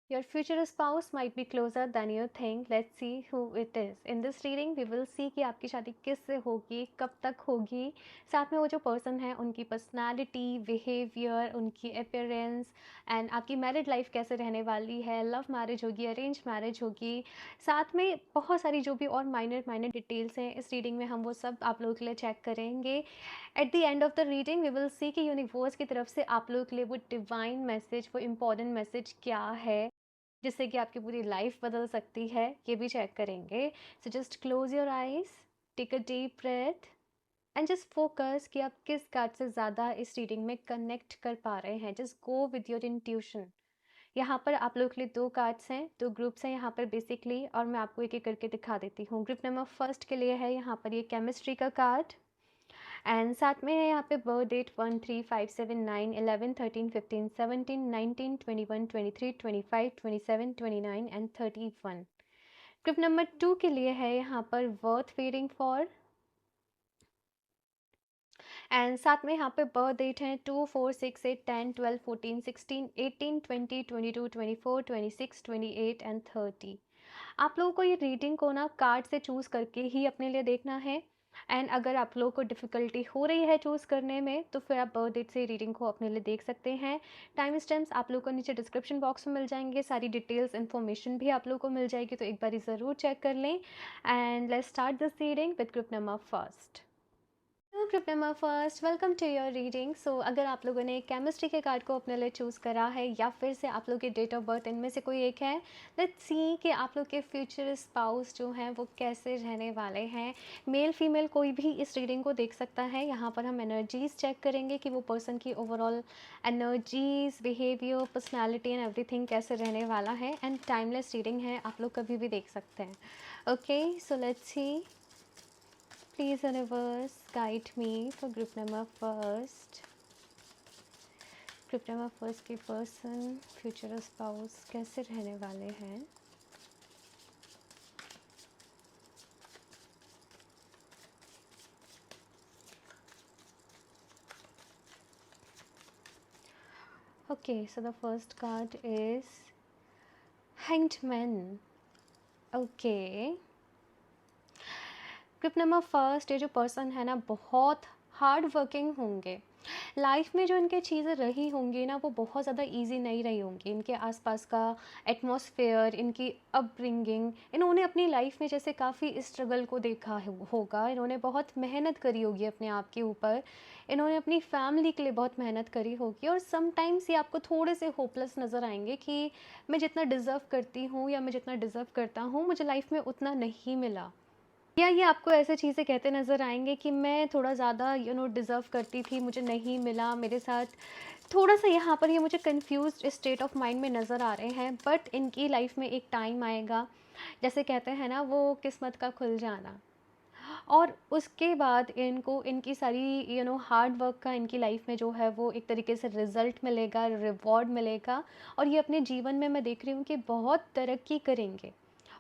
Your future spouse might be closer than you think. Let's see who it is. In this reading, we will see कि आपकी शादी किससे होगी, कब तक होगी, साथ में वो जो पर्सन है उनकी पर्सनालिटी, बिहेवियर, उनकी अपीयरेंस एंड आपकी मैरिड लाइफ कैसे रहने वाली है, लव मैरिज होगी, अरेंज मैरिज होगी, साथ में बहुत सारी जो भी और माइनर माइनर डिटेल्स हैं इस रीडिंग में हम वो सब आप लोगों के लिए चेक करेंगे. At the end of the reading we will see कि यूनिवर्स की तरफ से आप लोगों के लिए वो डिवाइन मैसेज, वो इम्पॉर्टेंट मैसेज क्या है जिससे कि आपकी पूरी लाइफ बदल सकती है, ये भी चेक करेंगे. So just close your eyes, take a deep breath and just focus कि आप किस कार्ड से ज़्यादा इस रीडिंग में कनेक्ट कर पा रहे हैं. Just go with your intuition. यहाँ पर आप लोग के लिए दो कार्ड्स हैं, दो ग्रुप्स हैं यहाँ पर बेसिकली, और मैं आपको एक एक करके दिखा देती हूँ. ग्रुप नंबर फर्स्ट के लिए है यहाँ पर ये केमिस्ट्री का कार्ड एंड साथ में है यहाँ पे birth date 1 3 5 7 9 11 13 15 17 19 21 23 25 27 29 and 31. Group number 2 के लिए है यहाँ पर वर्थ वेटिंग फॉर एंड साथ में यहाँ पे बर्थ डेट है 2 4 6 8 10 12 14 16 18 20 22 24 26 28 एंड 30. आप लोगों को ये रीडिंग को ना कार्ड से चूज़ करके ही अपने लिए देखना है. एंड अगर आप लोगों को डिफ़िकल्टी हो रही है चूज़ करने में तो फिर आप बर्थ डेट से रीडिंग को अपने लिए देख सकते हैं. टाइम स्टैम्प्स आप लोगों को नीचे डिस्क्रिप्शन बॉक्स में मिल जाएंगे, सारी डिटेल्स इन्फॉर्मेशन भी आप लोगों को मिल जाएगी, तो एक बार ज़रूर चेक कर लें. And let's start this reading with group number first. Group number first, welcome to your reading. So अगर आप लोगों ने केमिस्ट्री के कार्ड को अपने लिए चूज़ करा है या फिर से आप लोग के डेट ऑफ बर्थ इनमें से कोई एक है, लेट्स सी कि आप लोग के फ्यूचर स्पाउस जो हैं वो कैसे रहने वाले हैं. मेल फीमेल कोई भी इस रीडिंग को देख सकता है. यहाँ पर हम एनर्जीज़ चेक करेंगे कि वो पर्सन की overall energies, behaviour, personality and everything कैसे रहने वाला है. एंड टाइमलेस रीडिंग है, आप लोग कभी भी देख सकते हैं. Okay, so let's see. Please universe guide me for group number first. Group number first के person, future spouse कैसे रहने वाले हैं. Okay, so the first card is Hanged Man. Okay. Group number first, ये जो पर्सन है ना बहुत हार्ड वर्किंग होंगे. लाइफ में जो इनके चीज़ें रही होंगी ना वो बहुत ज़्यादा इजी नहीं रही होंगी. इनके आसपास का एटमॉस्फेयर, इनकी अपब्रिंगिंग, इन्होंने अपनी लाइफ में जैसे काफ़ी स्ट्रगल को देखा होगा. इन्होंने बहुत मेहनत करी होगी अपने आप के ऊपर. इन्होंने अपनी फैमिली के लिए बहुत मेहनत करी होगी. और समटाइम्स ये आपको थोड़े से होपलेस नज़र आएंगे कि मैं जितना डिज़र्व करती हूँ या मैं जितना डिज़र्व करता हूँ मुझे लाइफ में उतना नहीं मिला. या ये आपको ऐसे चीज़ें कहते नज़र आएंगे कि मैं थोड़ा ज़्यादा डिज़र्व करती थी, मुझे नहीं मिला, मेरे साथ थोड़ा सा यहाँ पर ये मुझे कंफ्यूज्ड स्टेट ऑफ माइंड में नज़र आ रहे हैं. बट इनकी लाइफ में एक टाइम आएगा, जैसे कहते हैं ना वो किस्मत का खुल जाना, और उसके बाद इनको इनकी सारी हार्ड वर्क का इनकी लाइफ में जो है वो एक तरीके से रिज़ल्ट मिलेगा, रिवॉर्ड मिलेगा. और ये अपने जीवन में मैं देख रही हूँ कि बहुत तरक्की करेंगे.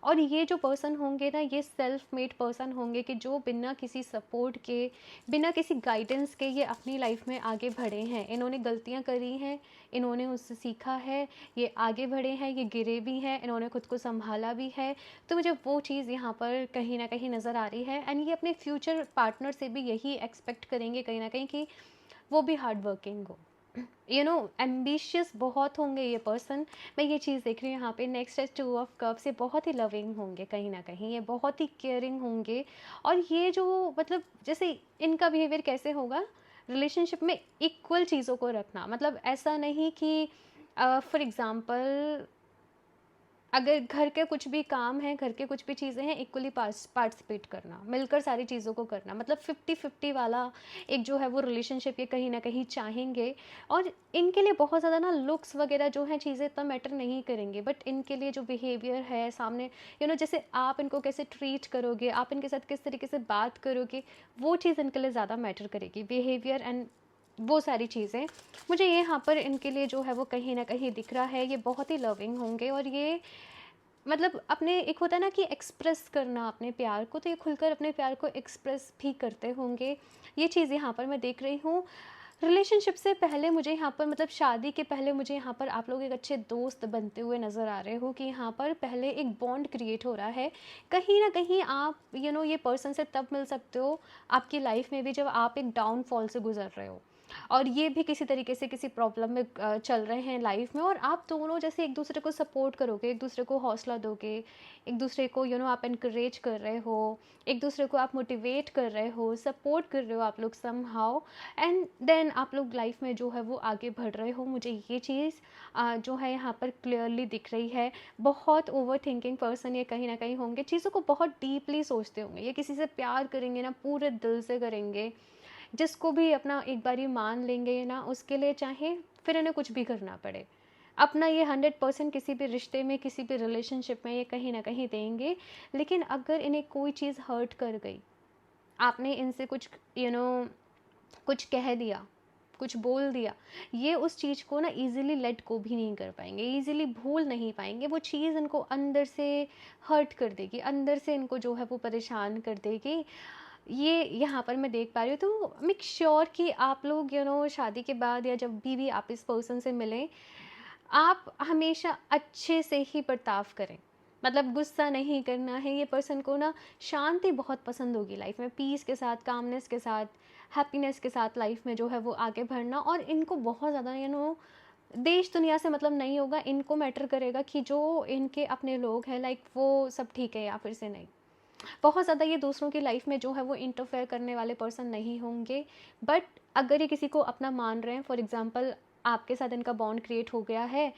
और ये जो पर्सन होंगे ना ये सेल्फ मेड पर्सन होंगे कि जो बिना किसी सपोर्ट के, बिना किसी गाइडेंस के ये अपनी लाइफ में आगे बढ़े हैं. इन्होंने गलतियां करी हैं, इन्होंने उससे सीखा है, ये आगे बढ़े हैं, ये गिरे भी हैं, इन्होंने खुद को संभाला भी है. तो मुझे वो चीज़ यहाँ पर कहीं ना कहीं नज़र आ रही है. एंड ये अपने फ्यूचर पार्टनर से भी यही एक्सपेक्ट करेंगे कहीं ना कहीं कि वो भी हार्ड वर्किंग हो, एम्बिशियस बहुत होंगे ये पर्सन. मैं ये चीज़ देख रही हूँ यहाँ पे. नेक्स्ट है 2 ऑफ कप्स. ये बहुत ही लविंग होंगे कहीं ना कहीं, ये बहुत ही केयरिंग होंगे. और ये जो मतलब जैसे इनका बिहेवियर कैसे होगा रिलेशनशिप में, इक्वल चीज़ों को रखना. मतलब ऐसा नहीं कि फॉर एग्ज़ाम्पल अगर घर के कुछ भी काम है, घर के कुछ भी चीज़ें हैं, इक्वली पार्टिसिपेट करना, मिलकर सारी चीज़ों को करना. मतलब 50-50 वाला एक जो है वो रिलेशनशिप ये कहीं ना कहीं चाहेंगे. और इनके लिए बहुत ज़्यादा ना लुक्स वगैरह जो हैं चीज़ें इतना मैटर नहीं करेंगे. बट इनके लिए जो बिहेवियर है सामने, जैसे आप इनको कैसे ट्रीट करोगे, आप इनके साथ किस तरीके से बात करोगे, वो चीज़ इनके लिए ज़्यादा मैटर करेगी. बिहेवियर एंड वो सारी चीज़ें मुझे ये यहाँ पर इनके लिए जो है वो कहीं ना कहीं दिख रहा है. ये बहुत ही लविंग होंगे और ये मतलब अपने एक होता है ना कि एक्सप्रेस करना अपने प्यार को, तो ये खुलकर अपने प्यार को एक्सप्रेस भी करते होंगे. ये चीज़ यहाँ पर मैं देख रही हूँ. रिलेशनशिप से पहले मुझे यहाँ पर, मतलब शादी के पहले मुझे यहाँ पर आप लोग एक अच्छे दोस्त बनते हुए नज़र आ रहे हो, कि यहाँ पर पहले एक बॉन्ड क्रिएट हो रहा है। कहीं न कहीं आप ये पर्सन से तब मिल सकते हो आपकी लाइफ में भी, जब आप एक डाउनफॉल से गुज़र रहे हो और ये भी किसी तरीके से किसी प्रॉब्लम में चल रहे हैं लाइफ में, और आप दोनों जैसे एक दूसरे को सपोर्ट करोगे, एक दूसरे को हौसला दोगे, एक दूसरे को आप एनकरेज कर रहे हो, एक दूसरे को आप मोटिवेट कर रहे हो, सपोर्ट कर रहे हो आप लोग समहाउ, एंड देन आप लोग लाइफ में जो है वो आगे बढ़ रहे हो। मुझे ये चीज़ जो है यहाँ पर क्लियरली दिख रही है। बहुत ओवर थिंकिंग पर्सन ये कहीं ना कहीं होंगे, चीज़ों को बहुत डीपली सोचते होंगे, ये किसी से प्यार करेंगे ना पूरे दिल से करेंगे, जिसको भी अपना एक बारी मान लेंगे ना, उसके लिए चाहे फिर इन्हें कुछ भी करना पड़े, अपना ये 100% किसी भी रिश्ते में, किसी भी रिलेशनशिप में ये कहीं ना कहीं देंगे। लेकिन अगर इन्हें कोई चीज़ हर्ट कर गई, आपने इनसे कुछ कुछ कह दिया, कुछ बोल दिया, ये उस चीज़ को ना ईज़िली लेट गो भी नहीं कर पाएँगे, ईज़िली भूल नहीं पाएँगे। वो चीज़ इनको अंदर से हर्ट कर देगी, अंदर से इनको जो है वो परेशान कर देगी। ये यहाँ पर मैं देख पा रही हूँ। तो मेक श्योर कि आप लोग शादी के बाद या जब भी आप इस पर्सन से मिलें, आप हमेशा अच्छे से ही बर्ताव करें। मतलब गुस्सा नहीं करना है। ये पर्सन को ना शांति बहुत पसंद होगी लाइफ में, पीस के साथ, कामनेस के साथ, हैप्पीनेस के साथ लाइफ में जो है वो आगे बढ़ना। और इनको बहुत ज़्यादा देश दुनिया से मतलब नहीं होगा, इनको मैटर करेगा कि जो इनके अपने लोग हैं लाइक वो सब ठीक है या फिर से नहीं। बहुत ज़्यादा ये दूसरों की लाइफ में जो है वो इंटरफेयर करने वाले पर्सन नहीं होंगे। बट अगर ये किसी को अपना मान रहे हैं, फॉर एग्जांपल आपके साथ इनका बॉन्ड क्रिएट हो गया है,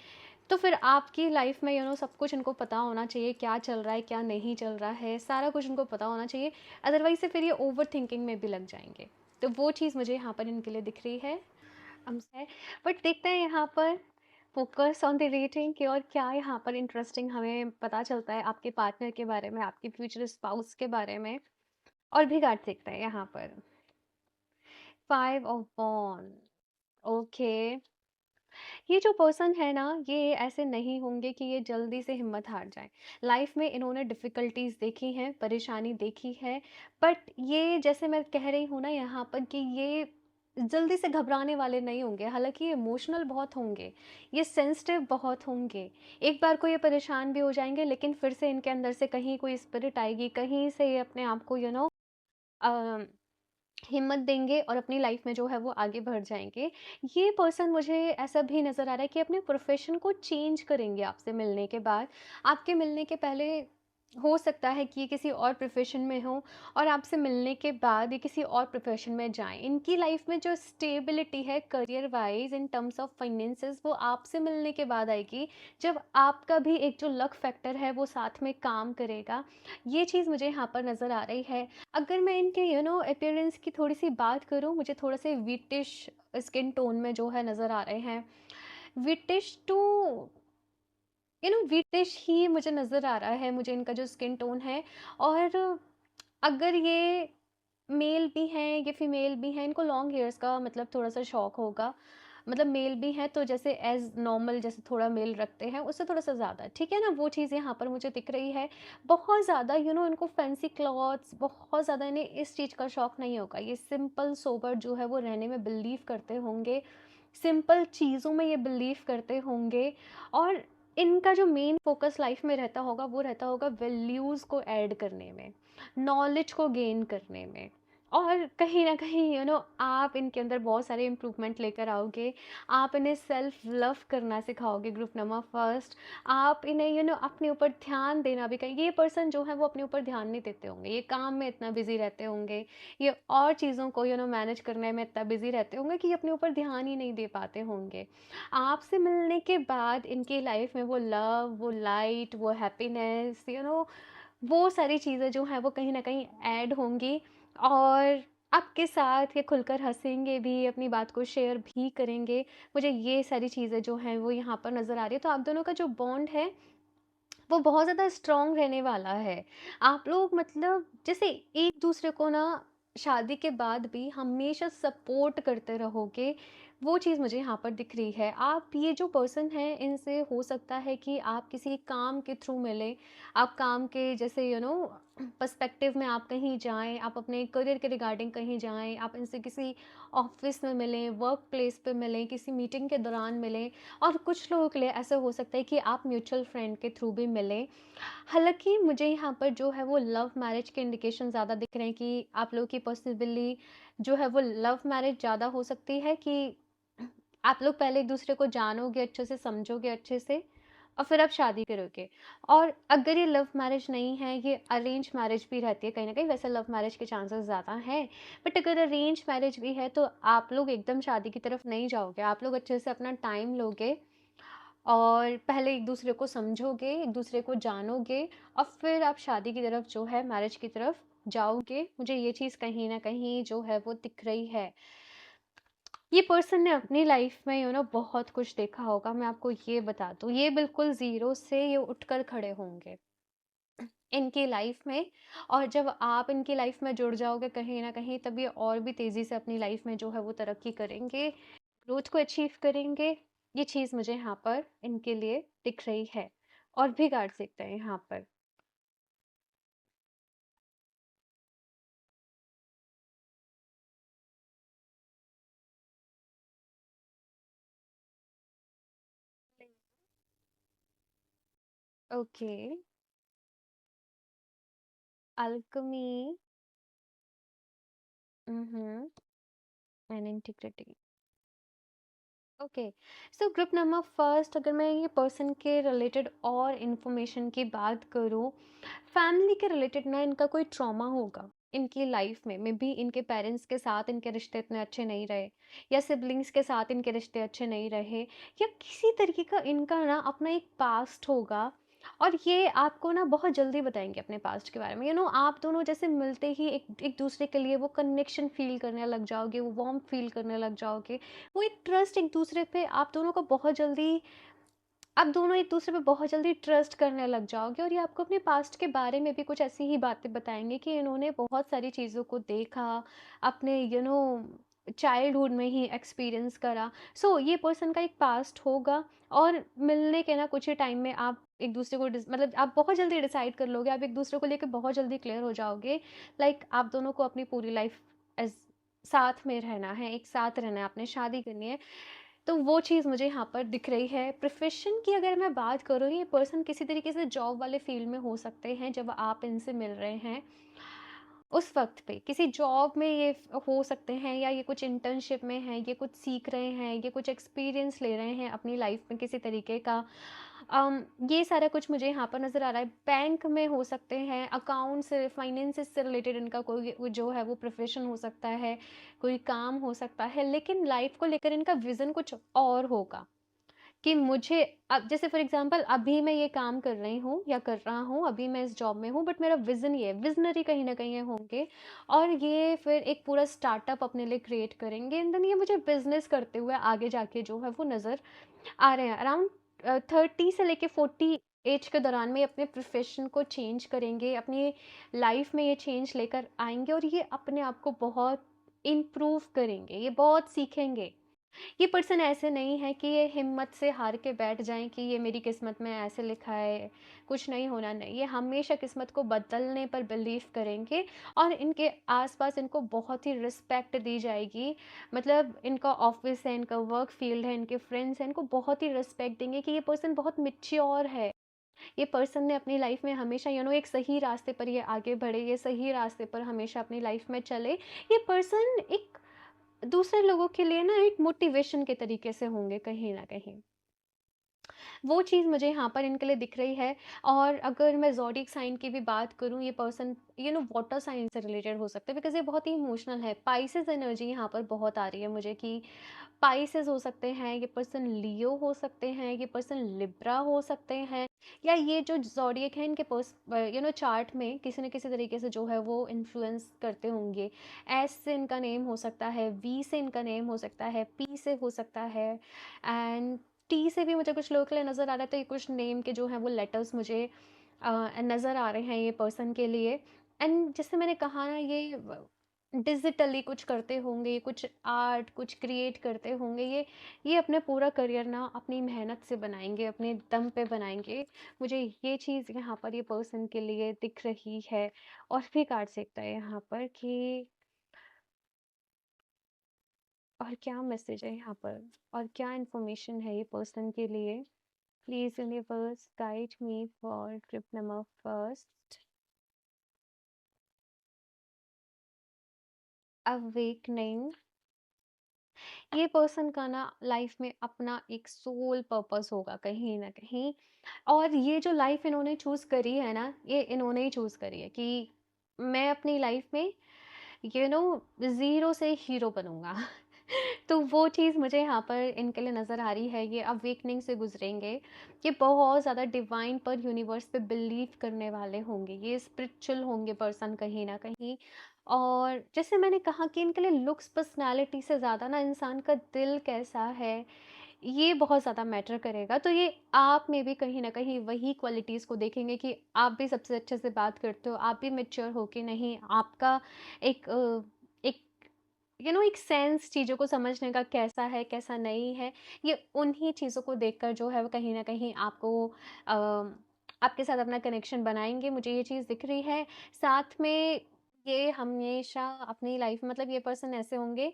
तो फिर आपकी लाइफ में सब कुछ इनको पता होना चाहिए, क्या चल रहा है क्या नहीं चल रहा है, सारा कुछ इनको पता होना चाहिए। अदरवाइज से फिर ये ओवर थिंकिंग में भी लग जाएंगे। तो वो चीज़ मुझे यहाँ पर इनके लिए दिख रही है। हमसे बट देखते हैं यहाँ पर फोकस ऑन द रेटिंग की, और क्या यहाँ पर इंटरेस्टिंग हमें पता चलता है आपके पार्टनर के बारे में, आपके फ्यूचर स्पाउस के बारे में। और भी कार्ड देखते हैं यहाँ पर। 5 ऑफ वॉन्ड। ओके, ये जो पर्सन है ना, ये ऐसे नहीं होंगे कि ये जल्दी से हिम्मत हार जाए। लाइफ में इन्होंने डिफ़िकल्टीज देखी हैं, परेशानी देखी है, बट ये जैसे मैं कह रही हूँ ना यहाँ पर कि ये जल्दी से घबराने वाले नहीं होंगे। हालांकि ये इमोशनल बहुत होंगे, ये सेंसिटिव बहुत होंगे। एक बार को ये परेशान भी हो जाएंगे, लेकिन फिर से इनके अंदर से कहीं कोई स्पिरिट आएगी, कहीं से ये अपने आप को हिम्मत देंगे और अपनी लाइफ में जो है वो आगे बढ़ जाएँगे। ये पर्सन मुझे ऐसा भी नज़र आ रहा है कि अपने प्रोफ़ेशन को चेंज करेंगे आपसे मिलने के बाद। आपके मिलने के पहले हो सकता है कि ये किसी और प्रोफ़ेशन में हो, और आपसे मिलने के बाद ये किसी और प्रोफ़ेशन में जाएँ। इनकी लाइफ में जो स्टेबिलिटी है career wise in terms of finances, वो आपसे मिलने के बाद आएगी, जब आपका भी एक जो लक फैक्टर है वो साथ में काम करेगा। ये चीज़ मुझे यहाँ पर नज़र आ रही है। अगर मैं इनके अपीयरेंस की थोड़ी-सी बात करूँ, मुझे थोड़ा-से व्हीटिश स्किन टोन में जो है नज़र आ रहे हैं। व्हीटिश टू व्हीटिश ही मुझे नज़र आ रहा है, मुझे इनका जो स्किन टोन है। और अगर ये मेल भी हैं, ये फीमेल भी हैं, इनको लॉन्ग हेयर्स का मतलब थोड़ा-सा शौक होगा। मतलब मेल भी हैं तो जैसे एज़ नॉर्मल जैसे थोड़ा मेल रखते हैं, उससे थोड़ा-सा ज़्यादा, ठीक है ना? वो चीज़ यहाँ पर मुझे दिख रही है। बहुत ज़्यादा इनको फैंसी क्लॉथ्स, बहुत ज़्यादा इन्हें इस चीज़ का शौक नहीं होगा। ये सिंपल सोबर जो है वो रहने में बिलीव करते होंगे, सिंपल चीज़ों में ये बिलीव करते होंगे। और इनका जो मेन फ़ोकस लाइफ़ में रहता होगा, वो रहता होगा वैल्यूज़ को ऐड करने में, नॉलेज को गेन करने में। और कहीं न कहीं आप इनके अंदर बहुत सारे इम्प्रूवमेंट लेकर आओगे। आप इन्हें सेल्फ लव करना सिखाओगे, ग्रुप नंबर फर्स्ट। आप इन्हें अपने ऊपर ध्यान देना भी कहीं, ये पर्सन जो है वो अपने ऊपर ध्यान नहीं देते होंगे, ये काम में इतना बिज़ी रहते होंगे, ये और चीज़ों को मैनेज करने में इतना बिज़ी रहते होंगे कि ये अपने ऊपर ध्यान ही नहीं दे पाते होंगे। आपसे मिलने के बाद इनकी लाइफ में वो लव, वो लाइट, वो हैप्पीनेस, वो सारी चीज़ें जो हैं वो कहीं न कहीं ऐड होंगी। और आपके साथ ये खुलकर हँसेंगे भी, अपनी बात को शेयर भी करेंगे। मुझे ये सारी चीज़ें जो हैं वो यहाँ पर नज़र आ रही है। तो आप दोनों का जो बॉन्ड है वो बहुत ज़्यादा स्ट्रॉन्ग रहने वाला है। आप लोग मतलब जैसे एक दूसरे को ना शादी के बाद भी हमेशा सपोर्ट करते रहोगे, वो चीज़ मुझे यहाँ पर दिख रही है। आप ये जो पर्सन हैं इनसे हो सकता है कि आप किसी काम के थ्रू मिले, आप काम के जैसे पर्सपेक्टिव में आप कहीं जाएँ, आप अपने करियर के रिगार्डिंग कहीं जाएँ, आप इनसे किसी ऑफ़िस में मिलें, वर्क प्लेस पे मिलें, किसी मीटिंग के दौरान मिलें, और कुछ लोगों के लिए ऐसा हो सकता है कि आप म्यूचुअल फ्रेंड के थ्रू भी मिलें। हालाँकि मुझे यहाँ पर जो है वो लव मैरिज के इंडिकेशन ज़्यादा दिख रहे हैं कि आप लोगों की पॉसिबली जो है वो लव मैरिज ज़्यादा हो सकती है, कि आप लोग पहले एक-दूसरे को जानोगे अच्छे से, समझोगे अच्छे से, और फिर आप शादी करोगे। और अगर ये लव मैरिज नहीं है, ये अरेंज मैरिज भी रहती है कहीं न कहीं, वैसे लव मैरिज के चांसेस ज़्यादा हैं, बट अगर अरेंज मैरिज भी है, तो आप लोग एकदम शादी की तरफ नहीं जाओगे। आप लोग अच्छे से अपना टाइम लोगे, और पहले एक-दूसरे को समझोगे, एक-दूसरे को जानोगे, और फिर आप शादी की तरफ जो है, मैरिज की तरफ जाओगे। मुझे ये चीज़ कहीं न कहीं जो है वो दिख रही है। ये पर्सन ने अपनी लाइफ में बहुत कुछ देखा होगा, मैं आपको ये बता दूँ। ये बिल्कुल ज़ीरो से ये उठकर खड़े होंगे इनकी लाइफ में, और जब आप इनकी लाइफ में जुड़ जाओगे कहीं न कहीं, तब ये और भी तेज़ी से अपनी लाइफ में जो है वो तरक्की करेंगे, ग्रोथ को अचीव करेंगे। ये चीज़ मुझे यहाँ पर इनके लिए दिख रही है, और भी कार्ड्स दिखते हैं यहाँ पर। Okay, Alchemy. Hmm, and integrity. Okay, so group number first, अगर मैं ये पर्सन के रिलेटेड और इन्फॉर्मेशन की बात करूँ, फैमिली के रिलेटेड ना इनका कोई ट्रॉमा होगा इनकी लाइफ में। मे बी इनके पेरेंट्स के साथ इनके रिश्ते इतने अच्छे नहीं रहे, या सिबलिंग्स के साथ इनके रिश्ते अच्छे नहीं रहे, या किसी तरीके का इनका ना अपना एक पास्ट होगा, और ये आपको ना बहुत जल्दी बताएंगे अपने पास्ट के बारे में। आप दोनों जैसे मिलते ही एक एक दूसरे के लिए वो कनेक्शन फील करने लग जाओगे, वो वार्म फील करने लग जाओगे, वो एक ट्रस्ट एक दूसरे पे आप दोनों का बहुत जल्दी, आप दोनों एक दूसरे पे बहुत जल्दी ट्रस्ट करने लग जाओगे, और ये आपको अपने पास्ट के बारे में भी कुछ ऐसी ही बातें बताएंगे कि इन्होंने बहुत सारी चीज़ों को देखा, अपने चाइल्डहुड में ही एक्सपीरियंस करा। सो ये पर्सन का एक पास्ट होगा, और मिलने के ना कुछ ही टाइम में आप एक दूसरे को मतलब आप बहुत जल्दी डिसाइड कर लोगे, आप एक दूसरे को लेकर बहुत जल्दी क्लियर हो जाओगे। लाइक आप दोनों को अपनी पूरी लाइफ एज साथ में रहना है, एक साथ रहना है, आपने शादी करनी है। तो वो चीज़ मुझे यहाँ पर दिख रही है। प्रोफ़ेशन की अगर मैं बात करूँ, ये पर्सन किसी तरीके से जॉब वाले फ़ील्ड में हो सकते हैं जब आप इनसे मिल रहे हैं। उस वक़्त पे किसी जॉब में ये हो सकते हैं, या ये कुछ इंटर्नशिप में हैं, ये कुछ सीख रहे हैं, ये कुछ एक्सपीरियंस ले रहे हैं अपनी लाइफ़ में किसी तरीके का। ये सारा कुछ मुझे यहाँ पर नज़र आ रहा है। बैंक में हो सकते हैं, अकाउंट से, फाइनेंसेस से रिलेटेड इनका कोई वो जो है वो प्रोफ़ेशन हो सकता है, कोई काम हो सकता है, लेकिन लाइफ़ को लेकर इनका विज़न कुछ और होगा। कि मुझे अब जैसे फॉर एग्जांपल अभी मैं ये काम कर रही हूँ या कर रहा हूँ, अभी मैं इस जॉब में हूँ, बट मेरा विज़न ये है, विज़नरी कहीं न कहीं ये होंगे, और ये फिर एक पूरा स्टार्टअप अपने लिए क्रिएट करेंगे, एंड देन ये मुझे बिज़नेस करते हुए आगे जाके जो है वो नज़र आ रहे हैं। अराउंड 30 से लेके 40 एज के दौरान में अपने प्रोफ़ेशन को चेंज करेंगे, अपनी लाइफ़ में ये चेंज लेकर आएँगे, और ये अपने आप को बहुत इम्प्रूव करेंगे, ये बहुत सीखेंगे। ये पर्सन ऐसे नहीं है कि ये हिम्मत से हार के बैठ जाएं कि ये मेरी किस्मत में ऐसे लिखा है, कुछ नहीं होना, नहीं, ये हमेशा किस्मत को बदलने पर बिलीव करेंगे, और इनके आसपास इनको बहुत ही रिस्पेक्ट दी जाएगी। मतलब इनका ऑफिस है, इनका वर्क फील्ड है, इनके फ्रेंड्स हैं, इनको बहुत ही रिस्पेक्ट देंगे कि ये पर्सन बहुत मिच्योर है। ये पर्सन ने अपनी लाइफ में हमेशा एक सही रास्ते पर ये आगे बढ़े, ये सही रास्ते पर हमेशा अपनी लाइफ में चले। ये पर्सन एक दूसरे लोगों के लिए ना एक मोटिवेशन के तरीके से होंगे कहीं न कहीं। वो चीज़ मुझे यहाँ पर इनके लिए दिख रही है। और अगर मैं ज़ोडिएक साइन की भी बात करूँ, ये पर्सन वाटर साइन से रिलेटेड हो सकता है, बिकॉज़ ये बहुत ही इमोशनल है। पाइसेस एनर्जी यहाँ पर बहुत आ रही है मुझे कि पाइसेस हो सकते हैं, ये पर्सन लियो हो सकते हैं, ये पर्सन लिब्रा हो सकते हैं, या ये जो ज़ोडिएक है इनके चार्ट में किसी न किसी तरीके से जो है वो इन्फ्लुएंस करते होंगे। एस से इनका नेम हो सकता है, वी से इनका नेम हो सकता है, पी से हो सकता है, एंड टी से भी मुझे कुछ लोगों के लिए नज़र आ रहा है। तो ये कुछ नेम के जो हैं वो लेटर्स मुझे नज़र आ रहे हैं ये पर्सन के लिए। एंड जैसे मैंने कहा ना, ये डिजिटली कुछ करते होंगे, कुछ आर्ट कुछ क्रिएट करते होंगे, ये अपना पूरा करियर ना अपनी मेहनत से बनाएंगे, अपने दम पे बनाएंगे। मुझे ये चीज़ यहाँ पर ये पर्सन के लिए दिख रही है। और भी कार्ड सीखता है यहाँ पर कि और क्या मैसेज है यहाँ पर, और क्या इन्फॉर्मेशन है ये पर्सन के लिए। Please universe guide me for trip number first. Awakening. ये पर्सन का ना लाइफ में अपना एक सोल पर्पस होगा कहीं ना कहीं। और ये जो लाइफ इन्होंने चूज करी है ना, ये इन्होंने ही चूज करी है कि मैं अपनी लाइफ में ज़ीरो से हीरो बनूंगा। तो वो चीज़ मुझे यहाँ पर इनके लिए नज़र आ रही है। ये अवेकनिंग से गुजरेंगे, ये बहुत ज़्यादा डिवाइन पर यूनिवर्स पे बिलीव करने वाले होंगे, ये स्पिरिचुअल होंगे पर्सन कहीं ना कहीं। और जैसे मैंने कहा कि इनके लिए लुक्स पर्सनालिटी से ज़्यादा ना इंसान का दिल कैसा है, ये बहुत ज़्यादा मैटर करेगा। तो ये आप में भी कहीं न कहीं वही क्वालिटीज़ को देखेंगे कि आप भी सबसे अच्छे से बात करते हो, आप भी मैच्योर हो कि नहीं, आपका एक एक एक सेंस चीज़ों को समझने का कैसा है, कैसा नहीं है। ये उन्हीं चीज़ों को देखकर जो है वो कहीं न कहीं आपको आपके साथ अपना कनेक्शन बनाएँगे, मुझे ये चीज़ दिख रही है। साथ में ये हमेशा अपनी लाइफ़ में मतलब ये पर्सन ऐसे होंगे,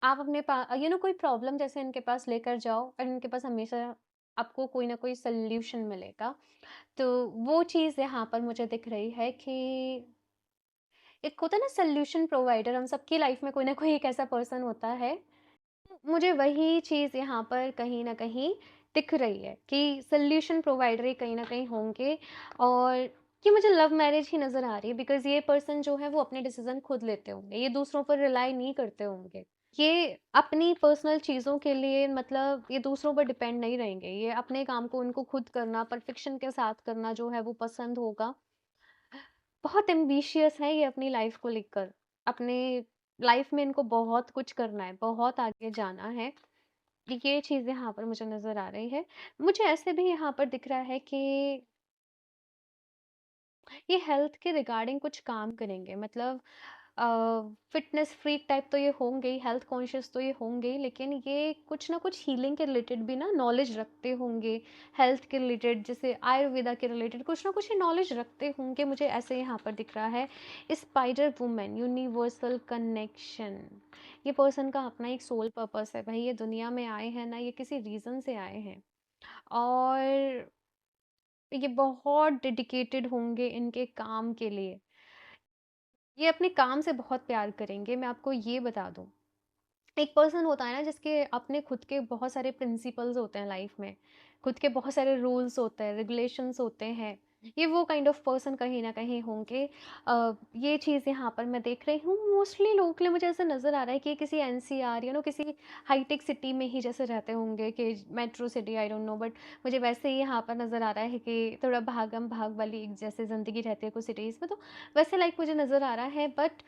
आप अपने कोई प्रॉब्लम जैसे इनके पास लेकर जाओ और इनके पास हमेशा आपको कोई ना कोई सल्यूशन मिलेगा। तो वो चीज़ यहाँ पर मुझे दिख रही है कि एक होता है ना सल्यूशन प्रोवाइडर, हम सबकी लाइफ में कोई ना कोई एक ऐसा पर्सन होता है। मुझे वही चीज़ यहाँ पर कहीं न कहीं दिख रही है कि सॉल्यूशन प्रोवाइडर ही कहीं न कहीं होंगे। और ये मुझे लव मैरिज ही नज़र आ रही है, बिकॉज़ ये पर्सन जो है वो अपने डिसीज़न खुद लेते होंगे, ये दूसरों पर रिलाई नहीं करते होंगे। ये अपनी पर्सनल चीज़ों के लिए मतलब ये दूसरों पर डिपेंड नहीं रहेंगे, ये अपने काम को उनको खुद करना, परफेक्शन के साथ करना जो है वो पसंद होगा। बहुत एम्बिशियस है ये अपनी लाइफ को लेकर, अपने लाइफ में इनको बहुत कुछ करना है, बहुत आगे जाना है। ये चीज़ यहाँ पर मुझे नज़र आ रही है। मुझे ऐसे भी यहाँ पर दिख रहा है कि ये हेल्थ के रिगार्डिंग कुछ काम करेंगे, मतलब फिटनेस फ्रीक टाइप तो ये होंगे ही, हेल्थ कॉन्शियस तो ये होंगे ही, लेकिन ये कुछ ना कुछ हीलिंग के रिलेटेड भी ना नॉलेज रखते होंगे। हेल्थ के रिलेटेड, जैसे आयुर्वेदा के रिलेटेड कुछ ना कुछ ये नॉलेज रखते होंगे, मुझे ऐसे यहाँ पर दिख रहा है। Spider women, universal connection. ये पर्सन का अपना एक सोल पर्पस है भाई, ये दुनिया में आए हैं ना, ये किसी रीज़न से आए हैं। और ये बहुत डेडिकेटेड होंगे इनके काम के लिए, ये अपने काम से बहुत प्यार करेंगे, मैं आपको ये बता दूँ। एक पर्सन होता है ना जिसके अपने खुद के बहुत सारे प्रिंसिपल्स होते हैं लाइफ में, खुद के बहुत सारे रूल्स होते हैं, रेगुलेशंस होते हैं। ये वो काइंड ऑफ पर्सन कहीं ना कहीं होंगे। ये चीज़ यहाँ पर मैं देख रही हूँ। मोस्टली लोगों के लिए मुझे ऐसा नज़र आ रहा है कि ये किसी एनसीआर किसी हाईटेक सिटी में ही जैसे रहते होंगे, कि metro city, I don't know, but मुझे वैसे ही यहाँ पर नज़र आ रहा है कि थोड़ा भागम भाग वाली एक जैसे ज़िंदगी रहती है कुछ सिटीज़ में, तो वैसे लाइक मुझे नज़र आ रहा है। बट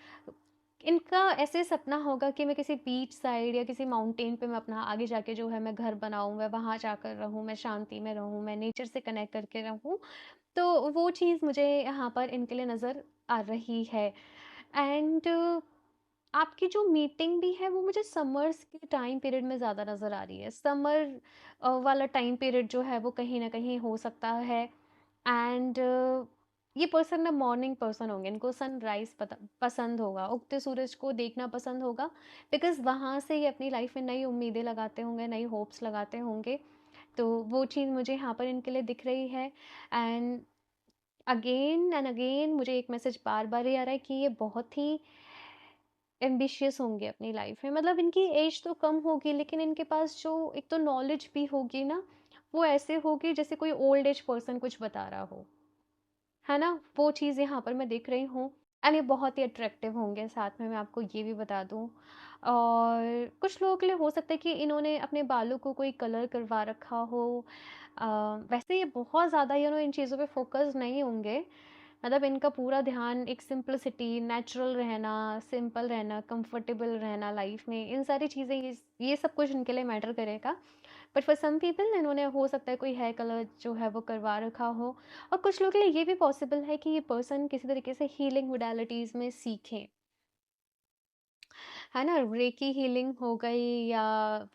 इनका ऐसे सपना होगा कि मैं किसी बीच साइड या किसी माउंटेन पे मैं अपना आगे जाके जो है मैं घर बनाऊँ, मैं वहाँ जाकर रहूँ, मैं शांति में रहूँ, मैं नेचर से कनेक्ट करके रहूँ। तो वो चीज़ मुझे यहाँ पर इनके लिए नज़र आ रही है। एंड आपकी जो मीटिंग भी है वो मुझे समर्स के टाइम पीरियड में ज़्यादा नज़र आ रही है। समर वाला टाइम पीरियड जो है वो कहीं ना कहीं हो सकता है। एंड ये पर्सन ना मॉर्निंग पर्सन होंगे, इनको सनराइज पसंद होगा, उगते सूरज को देखना पसंद होगा, बिकॉज वहाँ से ये अपनी लाइफ में नई उम्मीदें लगाते होंगे, नई होप्स लगाते होंगे। तो वो चीज़ मुझे यहाँ पर इनके लिए दिख रही है। एंड अगेन एंड अगेन मुझे एक मैसेज बार बार ये आ रहा है कि ये बहुत ही एम्बिशियस होंगे अपनी लाइफ में, मतलब इनकी एज तो कम होगी लेकिन इनके पास जो एक तो नॉलेज भी होगी ना, वो ऐसे होगी जैसे कोई ओल्ड एज पर्सन कुछ बता रहा हो, है ना? वो चीज़ यहाँ पर मैं देख रही हूँ। एंड ये बहुत ही अट्रैक्टिव होंगे, साथ में मैं आपको ये भी बता दूँ। और कुछ लोगों के लिए हो सकता है कि इन्होंने अपने बालों को कोई कलर करवा रखा हो। अ, वैसे ये बहुत ज़्यादा इन चीज़ों पे फोकस नहीं होंगे, मतलब इनका पूरा ध्यान एक सिंपलिसिटी, नेचुरल रहना, सिंपल रहना, कंफर्टेबल रहना लाइफ में, इन सारी चीज़ें, ये सब कुछ इनके लिए मैटर करेगा। बट फॉर सम पीपल इन्होंने हो सकता है कोई हेयर कलर जो है वो करवा रखा हो। और कुछ लोगों के लिए ये भी पॉसिबल है कि ये पर्सन किसी तरीके से हीलिंग मोडालिटीज़ में सीखें, है ना? रेकी हीलिंग हो गई या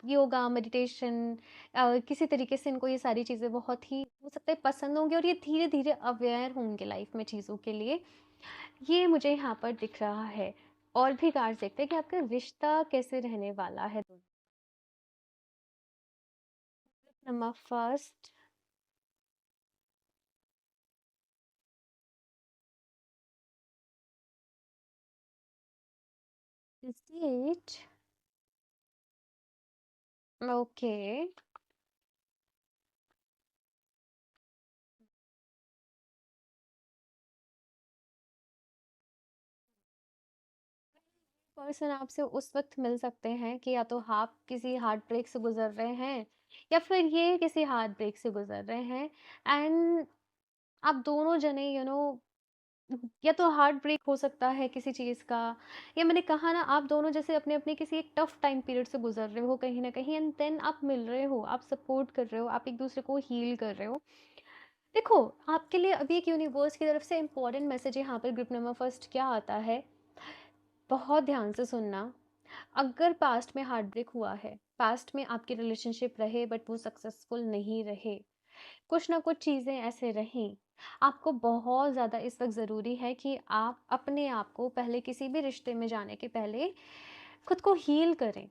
योगा, मेडिटेशन, किसी तरीके से इनको ये सारी चीज़ें बहुत ही हो सकता है पसंद होंगी और ये धीरे-धीरे अवेयर होंगे लाइफ में चीज़ों के लिए। ये मुझे यहाँ पर दिख रहा है। और भी कार्ड्स देखते हैं कि आपका रिश्ता कैसे रहने वाला है। Number first, state, okay. Person आपसे उस वक्त मिल सकते हैं कि या तो आप किसी हार्ट ब्रेक से गुजर रहे हैं या फिर ये किसी हार्ट ब्रेक से गुजर रहे हैं। एंड आप दोनों जने या तो हार्ट ब्रेक हो सकता है किसी चीज़ का, या मैंने कहा ना आप दोनों जैसे अपने अपने किसी एक टफ टाइम पीरियड से गुजर रहे हो कहीं ना कहीं, एंड देन आप मिल रहे हो, आप सपोर्ट कर रहे हो, आप एक दूसरे को हील कर रहे हो। देखो, आपके लिए अभी एक यूनिवर्स की तरफ से इंपॉर्टेंट मैसेज यहाँ पर ग्रुप नंबर फर्स्ट क्या आता है, बहुत ध्यान से सुनना। अगर पास्ट में हार्ट ब्रेक हुआ है, पास्ट में आपके रिलेशनशिप रहे बट वो सक्सेसफुल नहीं रहे, कुछ ना कुछ चीज़ें ऐसे रहें, आपको बहुत ज़्यादा इस वक्त ज़रूरी है कि आप अपने आप को पहले किसी भी रिश्ते में जाने के पहले खुद को हील करें।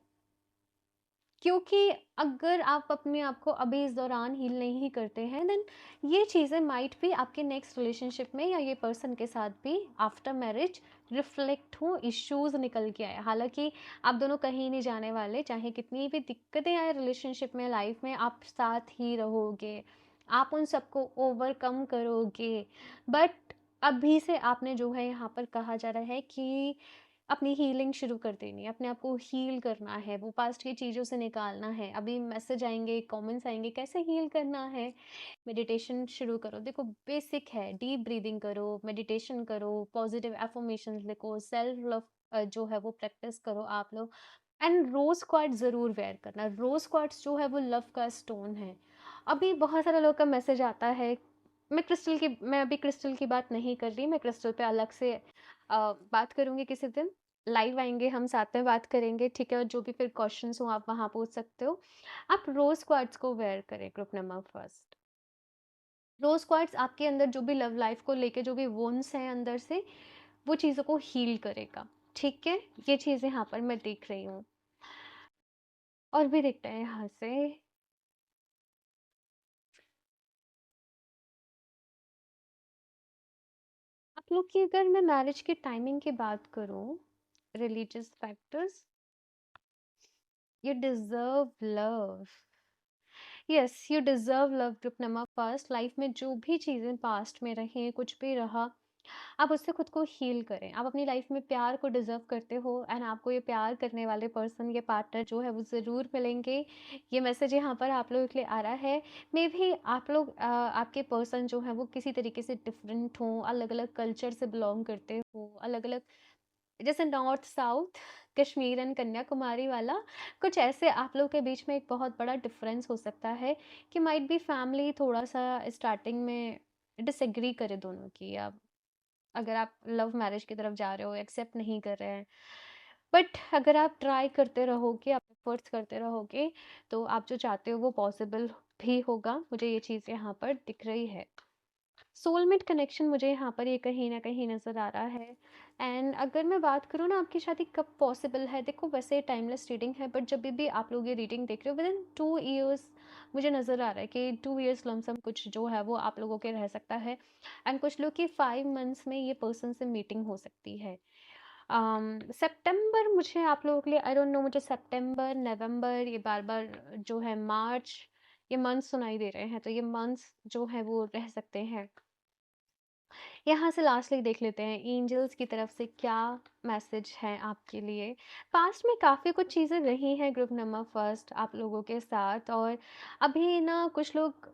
क्योंकि अगर आप अपने आप को अभी इस दौरान हील नहीं करते हैं, देन ये चीज़ें माइट भी आपके नेक्स्ट रिलेशनशिप में या ये पर्सन के साथ भी आफ्टर मैरिज रिफ्लेक्ट हो, इश्यूज निकल के आए। हालांकि आप दोनों कहीं नहीं जाने वाले, चाहे कितनी भी दिक्कतें आए रिलेशनशिप में, लाइफ में आप साथ ही रहोगे, आप उन सबको ओवरकम करोगे। बट अभी से आपने जो है यहाँ पर कहा जा रहा है कि अपनी हीलिंग शुरू कर देनी है, अपने आप को हील करना है, वो पास्ट की चीज़ों से निकालना है। अभी मैसेज आएंगे, कमेंट्स आएंगे, कैसे हील करना है, मेडिटेशन शुरू करो। देखो बेसिक है, डीप ब्रीदिंग करो, मेडिटेशन करो, पॉजिटिव एफर्मेशंस लिखो, सेल्फ लव जो है वो प्रैक्टिस करो आप लोग। एंड रोज क्वार्ट्स ज़रूर वेयर करना। रोज क्वार्ट्स जो है वो लव का स्टोन है। अभी बहुत सारे लोग का मैसेज आता है, मैं अभी क्रिस्टल की बात नहीं कर रही, मैं क्रिस्टल पे अलग से बात करूंगी किसी दिन। लाइव आएंगे, हम साथ में बात करेंगे, ठीक है? और जो भी फिर क्वेश्चंस हो आप वहां पूछ सकते हो। आप रोज क्वार्ट्स को वेयर करें group number first. Rose quartz आपके अंदर जो भी लव लाइफ को लेके जो भी वोन्स हैं अंदर से, वो चीज़ों को हील करेगा। ठीक है, ये चीज़ें यहाँ पर मैं देख रही हूँ। और भी देखते हैं यहाँ से। आप लोग की अगर मैं मैरिज की टाइमिंग की बात करूँ, religious factors, you deserve love. Yes, you deserve love group number first. Life में जो भी चीज़ें पास्ट में रही, कुछ भी रहा, आप उससे खुद को हील करें। आप अपनी लाइफ में प्यार को डिजर्व करते हो, एंड आपको ये प्यार करने वाले पर्सन, ये पार्टनर जो है वो ज़रूर मिलेंगे। ये मैसेज यहाँ पर आप लोगों के लिए आ रहा है। मे भी आप लोग आपके पर्सन जो है वो किसी तरीके से डिफरेंट हो, अलग अलग कल्चर से बिलोंग करते हो, अलग अलग, जैसे north south, Kashmir and Kanyakumari वाला, कुछ ऐसे आप लोग के बीच में एक बहुत बड़ा डिफरेंस हो सकता है कि माइट बी फैमिली थोड़ा सा स्टार्टिंग में डिसएग्री करे दोनों की, या अगर आप लव मैरिज की तरफ जा रहे हो, एक्सेप्ट नहीं कर रहे हैं। बट अगर आप ट्राई करते रहोगे, आप एफर्ट्स करते रहोगे, तो आप जो चाहते हो वो पॉसिबल भी होगा। मुझे ये चीज़ यहाँ पर दिख रही है। सोलमेट कनेक्शन मुझे यहाँ पर ये कहीं ना कहीं नज़र आ रहा है। एंड अगर मैं बात करूँ ना आपकी शादी कब पॉसिबल है, देखो वैसे टाइमलेस रीडिंग है, बट जब भी आप लोग ये रीडिंग देख रहे हो विद इन 2 ईयर्स, मुझे नज़र आ रहा है कि 2 ईयर्स लमसम कुछ जो है वो आप लोगों के रह सकता है। एंड कुछ लोग की 5 मंथ्स में ये पर्सन से मीटिंग हो सकती है। सितंबर मुझे आप लोगों के लिए, आई डोंट नो, मुझे सितंबर, नवंबर, ये बार बार जो है मार्च, ये मंथ्स सुनाई दे रहे हैं, तो ये मंथ्स जो है वो रह सकते हैं। यहाँ से लास्टली देख लेते हैं एंजल्स की तरफ से क्या मैसेज है आपके लिए। पास्ट में काफ़ी कुछ चीज़ें रही हैं ग्रुप नंबर फर्स्ट आप लोगों के साथ, और अभी ना कुछ लोग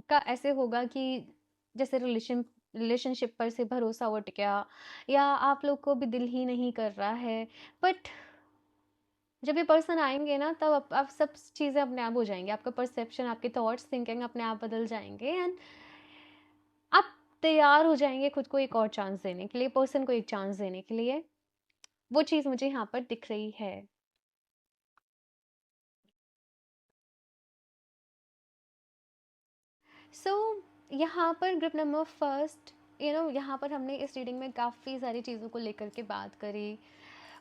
का ऐसे होगा कि जैसे रिलेशनशिप पर से भरोसा उठ गया, या आप लोग को भी दिल ही नहीं कर रहा है। बट जब ये पर्सन आएंगे ना, तब आप सब चीज़ें अपने आप हो जाएंगी, आपका परसेप्शन, आपके थॉट्स, थिंकिंग अपने आप बदल जाएंगे, एंड आप तैयार हो जाएंगे खुद को एक और चांस देने के लिए, पर्सन को एक चांस देने के लिए। वो चीज़ मुझे यहाँ पर दिख रही है। सो यहाँ पर ग्रुप नंबर फर्स्ट, यहाँ पर हमने इस रीडिंग में काफ़ी सारी चीज़ों को लेकर के बात करी,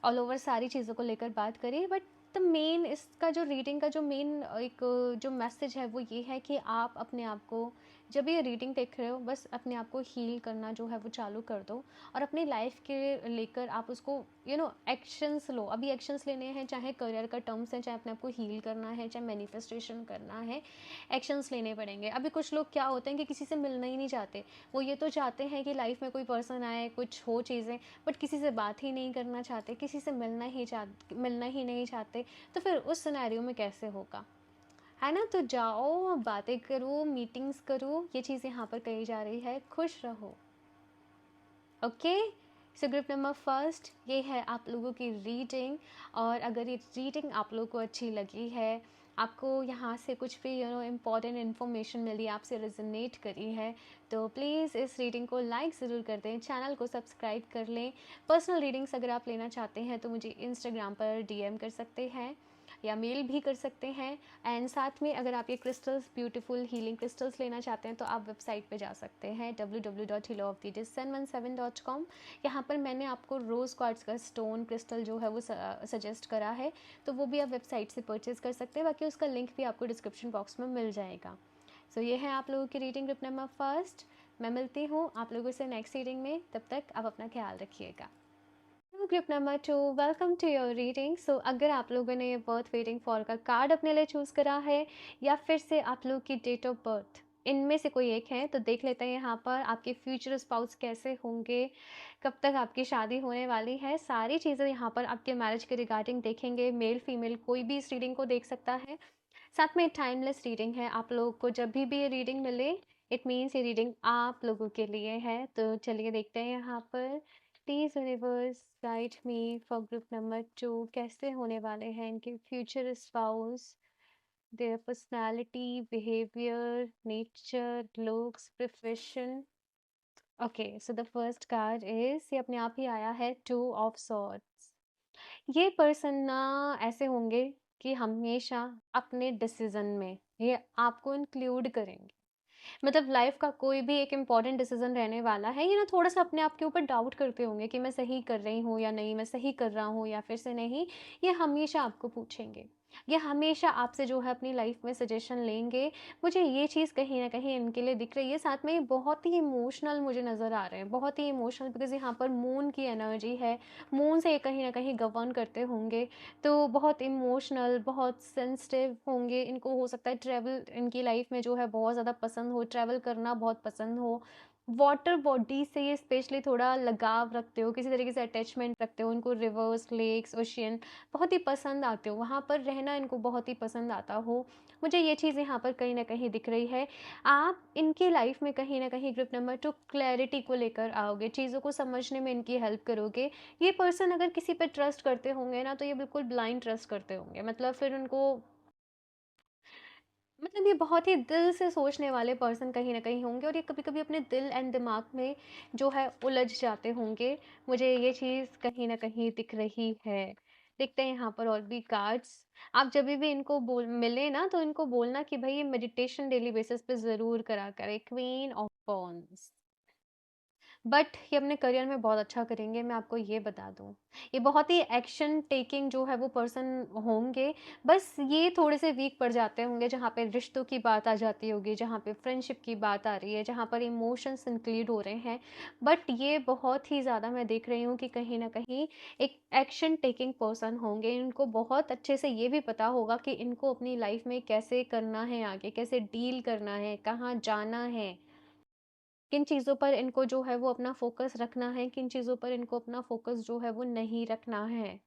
ऑल ओवर सारी चीज़ों को लेकर बात करी, बट द मेन इसका जो रीडिंग का जो मेन एक जो मैसेज है वो ये है कि आप अपने आप को, जब ये रीडिंग देख रहे हो, बस अपने आप को हील करना जो है वो चालू कर दो, और अपनी लाइफ के लेकर आप उसको एक्शंस लो। अभी एक्शंस लेने हैं, चाहे करियर का टर्म्स है, चाहे अपने आप को हील करना है, चाहे मैनिफेस्टेशन करना है, एक्शंस लेने पड़ेंगे। अभी कुछ लोग क्या होते हैं कि किसी से मिलना ही नहीं चाहते, वो ये तो चाहते हैं कि लाइफ में कोई पर्सन आए, कुछ हो चीज़ें, बट किसी से बात ही नहीं करना चाहते, किसी से मिलना ही नहीं चाहते। तो फिर उस सिनेरियो में कैसे होगा, है ना? तो जाओ, बातें करो, मीटिंग्स करो, ये चीज़ यहाँ पर कही जा रही है, खुश रहो। Okay, so group number first, ये है आप लोगों की रीडिंग। और अगर ये रीडिंग आप लोगों को अच्छी लगी है, आपको यहाँ से कुछ भी इम्पॉर्टेंट इन्फॉर्मेशन मिली, आपसे रेजोनेट करी है, तो प्लीज़ इस रीडिंग को लाइक ज़रूर कर दें, चैनल को सब्सक्राइब कर लें। पर्सनल रीडिंग्स अगर आप लेना चाहते हैं तो मुझे इंस्टाग्राम पर डीएम कर सकते हैं या मेल भी कर सकते हैं। एंड साथ में अगर आप ये क्रिस्टल्स, ब्यूटीफुल हीलिंग क्रिस्टल्स लेना चाहते हैं, तो आप वेबसाइट पे जा सकते हैं www.healofthediscern17.com। यहाँ पर मैंने आपको रोज़ क्वार्ट्ज का स्टोन क्रिस्टल जो है वो सजेस्ट करा है, तो वो भी आप वेबसाइट से परचेज़ कर सकते हैं, बाकी उसका लिंक भी आपको डिस्क्रिप्शन बॉक्स में मिल जाएगा। सो ये है आप लोगों की रीडिंग ग्रुप नंबर फर्स्ट। मैं मिलती हूँ आप लोगों से नेक्स्ट रीडिंग में, तब तक आप अपना ख्याल रखिएगा। Group number 2, welcome to your reading. So अगर आप लोगों ने ये बर्थ वेटिंग फॉर का कार्ड अपने लिए चूज़ करा है, या फिर से आप लोग की डेट ऑफ बर्थ, इनमें से कोई एक है, तो देख लेते हैं यहाँ पर आपके फ्यूचर स्पाउस कैसे होंगे, कब तक आपकी शादी होने वाली है, सारी चीज़ें यहाँ पर आपके मैरिज के रिगार्डिंग देखेंगे। मेल फीमेल कोई भी इस रीडिंग को देख सकता है। साथ में टाइमलेस रीडिंग है, आप लोगों को जब भी ये रीडिंग मिले, इट मीन्स ये रीडिंग आप लोगों के लिए है। तो चलिए देखते हैं यहाँ पर, please universe guide me for group number 2, कैसे होने वाले हैं इनके future spouse, there personality, behaviour, nature, looks, profession. Okay, so the first card is, ये अपने आप ही आया है, 2 ऑफ सॉर्ड्स। ये पर्सन ना ऐसे होंगे कि हमेशा अपने डिसीजन में ये आपको इंक्लूड करेंगे। मतलब लाइफ का कोई भी एक इम्पॉर्टेंट डिसीजन रहने वाला है, ये ना थोड़ा सा अपने आप के ऊपर डाउट करते होंगे कि मैं सही कर रही हूँ या नहीं, मैं सही कर रहा हूँ या फिर से नहीं। ये हमेशा आपको पूछेंगे, ये हमेशा आपसे जो है अपनी लाइफ में सजेशन लेंगे। मुझे ये चीज़ कहीं ना कहीं इनके लिए दिख रही है। साथ में ये बहुत ही इमोशनल मुझे नज़र आ रहे हैं, बहुत ही इमोशनल, बिकॉज यहाँ पर मून की एनर्जी है, मून से ये कहीं ना कहीं गवर्न करते होंगे। तो बहुत इमोशनल, बहुत सेंसिटिव होंगे। इनको हो सकता है ट्रैवल इनकी लाइफ में जो है बहुत ज़्यादा पसंद हो, ट्रैवल करना बहुत पसंद हो। वाटर बॉडी से ये स्पेशली थोड़ा लगाव रखते हो, किसी तरीके से अटैचमेंट रखते हो, इनको रिवर्स, लेक्स, ओशियन बहुत ही पसंद आते हो, वहाँ पर रहना इनको बहुत ही पसंद आता हो। मुझे ये चीज़ यहाँ पर कहीं ना कहीं दिख रही है। आप इनकी लाइफ में कहीं ना कहीं ग्रुप नंबर 2 क्लैरिटी को लेकर आओगे, चीज़ों को समझने में इनकी हेल्प करोगे। ये पर्सन अगर किसी पे ट्रस्ट करते होंगे ना, तो ये बिल्कुल ब्लाइंड ट्रस्ट करते होंगे, मतलब फिर उनको, मतलब ये बहुत ही दिल से सोचने वाले पर्सन कहीं ना कहीं होंगे, और ये कभी कभी अपने दिल एंड दिमाग में जो है उलझ जाते होंगे। मुझे ये चीज़ कहीं ना कहीं दिख रही है। देखते हैं यहाँ पर और भी कार्ड्स। आप जब भी इनको बोल मिले ना, तो इनको बोलना कि भाई ये मेडिटेशन डेली बेसिस पे ज़रूर करा करें, क्वीन ऑफ वॉन्ड्स। बट ये अपने करियर में बहुत अच्छा करेंगे, मैं आपको ये बता दूँ। ये बहुत ही एक्शन टेकिंग जो है वो पर्सन होंगे। बस ये थोड़े से वीक पड़ जाते होंगे जहाँ पे रिश्तों की बात आ जाती होगी, जहाँ पे फ्रेंडशिप की बात आ रही है, जहाँ पर इमोशंस इंक्लूड हो रहे हैं। बट ये बहुत ही ज़्यादा मैं देख रही हूँ कि कहीं ना कहीं एक एक्शन टेकिंग पर्सन होंगे। इनको बहुत अच्छे से ये भी पता होगा कि इनको अपनी लाइफ में कैसे करना है, आगे कैसे डील करना है, कहाँ जाना है, किन चीज़ों पर इनको जो है वो अपना फ़ोकस रखना है, किन चीज़ों पर इनको अपना फ़ोकस जो है वो नहीं रखना है।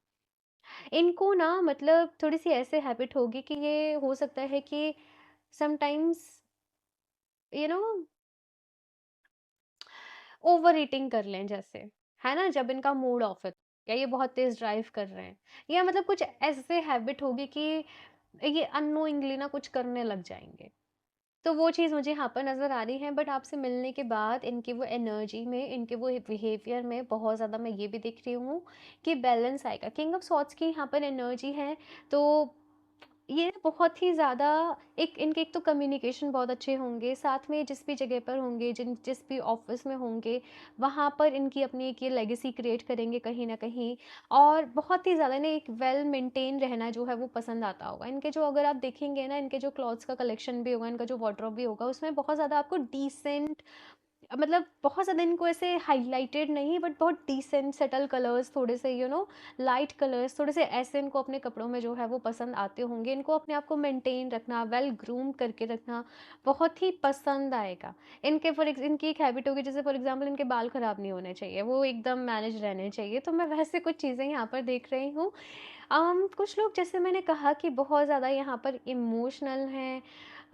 इनको ना मतलब थोड़ी-सी ऐसे हैबिट होगी कि ये हो सकता है कि sometimes you know over eating कर लें जैसे, है ना? जब इनका मूड ऑफ है, या ये बहुत तेज़ ड्राइव कर रहे हैं, या मतलब कुछ ऐसे हैबिट होगी कि ये अननोइंगली ना कुछ करने लग जाएँगे। तो वो चीज़ मुझे यहाँ पर नज़र आ रही है, बट आपसे मिलने के बाद इनकी वो एनर्जी में, इनके वो बिहेवियर में बहुत ज़्यादा मैं ये भी देख रही हूँ कि बैलेंस आएगा। किंग ऑफ सॉर्ड्स की यहाँ पर एनर्जी है, तो ये बहुत ही ज़्यादा एक इनके एक तो कम्युनिकेशन बहुत अच्छे होंगे, साथ में जिस भी जगह पर होंगे, जिस भी ऑफिस में होंगे, वहाँ पर इनकी अपनी एक ये लेगेसी क्रिएट करेंगे कहीं ना कहीं। और बहुत ही ज़्यादा ना एक वेल मेंटेन रहना जो है वो पसंद आता होगा इनके। जो अगर आप देखेंगे ना, इनके जो क्लॉथ्स का कलेक्शन भी होगा, इनका जो वार्डरोब भी होगा, उसमें बहुत ज़्यादा आपको डिसेंट, मतलब बहुत ज़्यादा इनको ऐसे हाइलाइटेड नहीं, बट बहुत डिसेंट सटल कलर्स, थोड़े से लाइट कलर्स, थोड़े से ऐसे इनको अपने कपड़ों में जो है वो पसंद आते होंगे। इनको अपने आप को मेंटेन रखना, वेल ग्रूम करके रखना बहुत ही पसंद आएगा। इनकी एक हैबिट होगी, जैसे फॉर एग्जांपल इनके बाल ख़राब नहीं होने चाहिए, वो एकदम मैनेज रहने चाहिए। तो मैं वैसे कुछ चीज़ें यहाँ पर देख रही हूँ। कुछ लोग, जैसे मैंने कहा कि बहुत ज़्यादा यहाँ पर इमोशनल हैं,